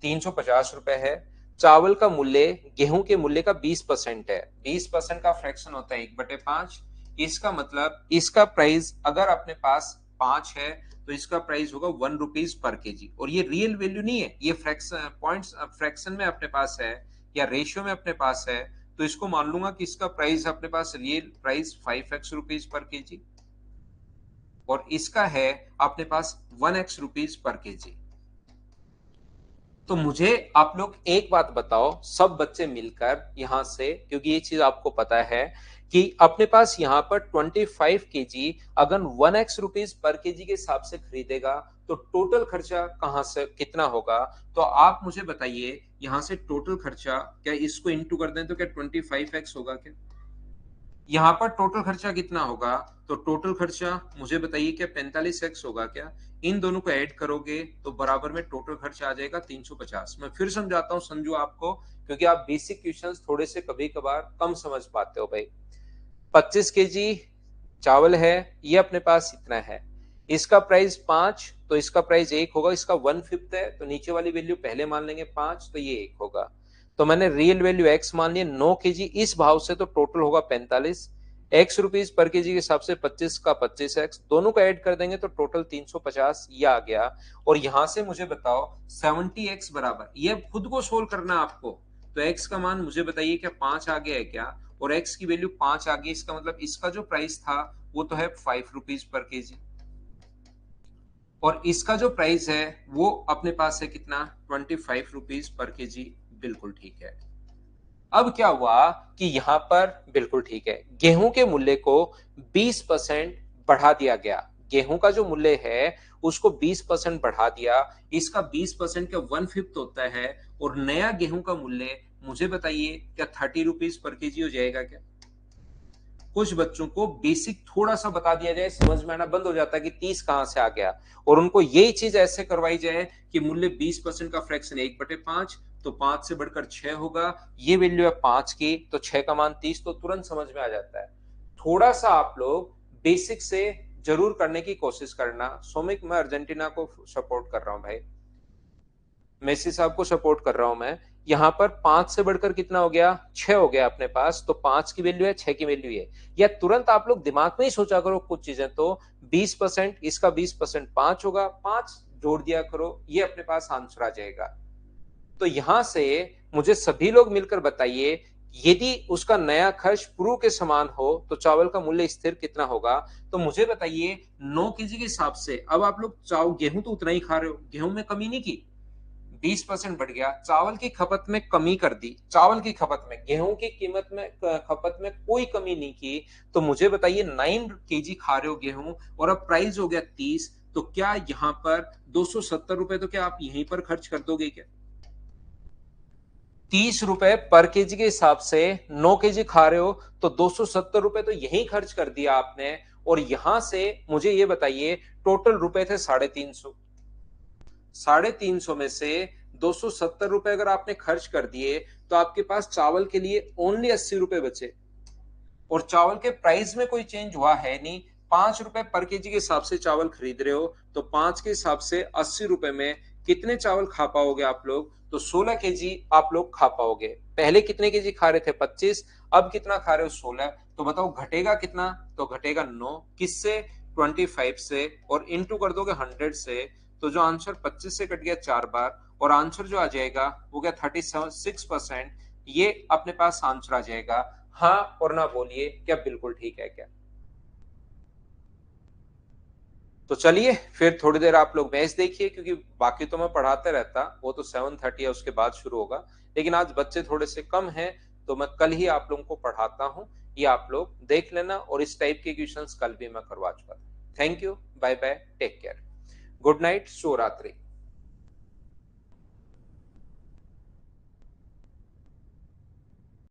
350 रुपए है। चावल का मूल्य गेहूं के मूल्य का 20% है। 20% का फ्रैक्शन होता है 1/5। इसका मतलब इसका प्राइस अगर अपने पास 5 है, तो इसका प्राइस होगा 1 रुपीज पर केजी। और ये रियल वैल्यू नहीं है, ये फ्रैक्शन पॉइंट्स फ्रैक्शन में अपने पास है या रेशियो में अपने पास है, तो इसको मान लूंगा कि इसका प्राइस अपने पास real price 5x rupees per kg, और इसका है अपने पास 1x रुपीज पर केजी। तो मुझे आप लोग एक बात बताओ, सब बच्चे मिलकर यहां से, क्योंकि ये चीज आपको पता है कि अपने पास यहां पर 25 केजी अगर 1x रुपीज पर केजी के हिसाब से खरीदेगा, तो टोटल खर्चा कहां से कितना होगा? तो आप मुझे बताइए, यहां से टोटल खर्चा, क्या इसको इंटू कर दें तो क्या 25x होगा क्या? यहाँ पर टोटल खर्चा कितना होगा? तो टोटल खर्चा मुझे बताइए, क्या 45x होगा क्या? इन दोनों को ऐड करोगे तो बराबर में टोटल खर्चा आ जाएगा 350। मैं फिर समझाता हूँ संजू आपको, क्योंकि आप बेसिक क्वेश्चंस थोड़े से कभी कभार कम समझ पाते हो भाई। 25 केजी चावल है, ये अपने पास इतना है, इसका प्राइस 5, तो इसका प्राइस 1 होगा, इसका 1/5 है, तो नीचे वाली वैल्यू पहले मान लेंगे 5, तो ये 1 होगा। तो मैंने रियल वैल्यू x मान लिया 9 केजी इस भाव से, तो टोटल होगा 45 x रुपीज पर केजी के हिसाब से 25 का 25x, दोनों को ऐड कर देंगे तो टोटल 350 ये आ गया। और यहां से मुझे बताओ 70x बराबर, ये खुद को सोल्व करना आपको। तो x का मान मुझे बताइए, क्या 5 आ गया है क्या? और x की वैल्यू 5 आ गई, इसका मतलब इसका जो प्राइस था वो तो है 5 रुपीज पर केजी, और इसका जो प्राइस है वो अपने पास है कितना, 25 रुपीज पर केजी। बिल्कुल ठीक है। अब क्या हुआ कि यहां पर बिल्कुल ठीक है, गेहूं के मूल्य को 20% बढ़ा दिया गया। गेहूं का जो मूल्य है उसको 20% बढ़ा दिया, इसका 20% का 1/5 होता है, और नया गेहूं का मूल्य मुझे बताइए, क्या 30 रुपीज पर केजी हो जाएगा क्या? कुछ बच्चों को बेसिक थोड़ा सा बता दिया जाए, समझ में आना बंद हो जाता है कि 30 कहां से आ गया, और उनको यही चीज ऐसे करवाई जाए कि मूल्य 20% का फ्रैक्शन 1/5, तो 5 से बढ़कर 6 होगा, ये वैल्यू है 5 की, तो 6 का मान 30, तो तुरंत समझ में आ जाता है। थोड़ा सा आप लोग बेसिक से जरूर करने की कोशिश करना। सोमिक, मैं अर्जेंटीना को सपोर्ट कर रहा हूं भाई, मेसी साहब को सपोर्ट कर रहा हूं मैं। यहाँ पर 5 से बढ़कर कितना हो गया, 6 हो गया अपने पास, तो 5 की वैल्यू है, 6 की वैल्यू है। या तुरंत आप लोग दिमाग में ही सोचा करो कुछ चीजें, तो 20%, इसका 20% 5 होगा, 5 जोड़ दिया करो, ये अपने पास आंसर आ जाएगा। तो यहां से मुझे सभी लोग मिलकर बताइए, यदि उसका नया खर्च प्रू के समान हो तो चावल का मूल्य स्थिर कितना होगा। तो मुझे बताइए 9 केजी के हिसाब से, अब आप लोग गेहूं तो उतना ही खा रहे हो, गेहूं में कमी नहीं की, 20% बढ़ गया, चावल की खपत में कमी कर दी, चावल की खपत में, गेहूं की कीमत में खपत में कोई कमी नहीं की। तो मुझे बताइए 9 केजी खा रहे हो गेहूं और अब प्राइस हो गया 30, तो क्या यहां पर 270 रुपए तो क्या आप यहीं पर खर्च कर दोगे क्या? 30 रुपए पर केजी के हिसाब से 9 केजी खा रहे हो, तो 270 रुपए तो यही खर्च कर दिया आपने। और यहां से मुझे ये बताइए, टोटल रुपए थे 350, 350 में से 270 रुपए अगर आपने खर्च कर दिए, तो आपके पास चावल के लिए ओनली 80 रुपए बचे। और चावल के प्राइस में कोई चेंज हुआ है नहीं, 5 रुपए पर केजी के हिसाब से चावल खरीद रहे हो, तो 5 के हिसाब से 80 रुपए में कितने चावल खा पाओगे आप लोग? तो 16 केजी आप लोग खा पाओगे। पहले कितने केजी खा रहे थे? 25, अब कितना खा रहे हो? 16। तो बताओ घटेगा कितना? तो घटेगा 9, किससे? 25 से, और इंटू कर दोगे 100 से, तो जो आंसर 25 से कट गया 4 बार, और आंसर जो आ जाएगा वो क्या, 36%। ये अपने पास आंसर आ जाएगा। हाँ और ना बोलिए, क्या बिल्कुल ठीक है क्या? तो चलिए फिर थोड़ी देर आप लोग मैच देखिए, क्योंकि बाकी तो मैं पढ़ाते रहता, वो तो 7:30 है उसके बाद शुरू होगा, लेकिन आज बच्चे थोड़े से कम हैं, तो मैं कल ही आप लोगों को पढ़ाता हूँ, ये आप लोग देख लेना। और इस टाइप के क्वेश्चंस कल भी मैं करवा चुका था। Thank you, bye bye, take care, good night, शुभ रात्रि।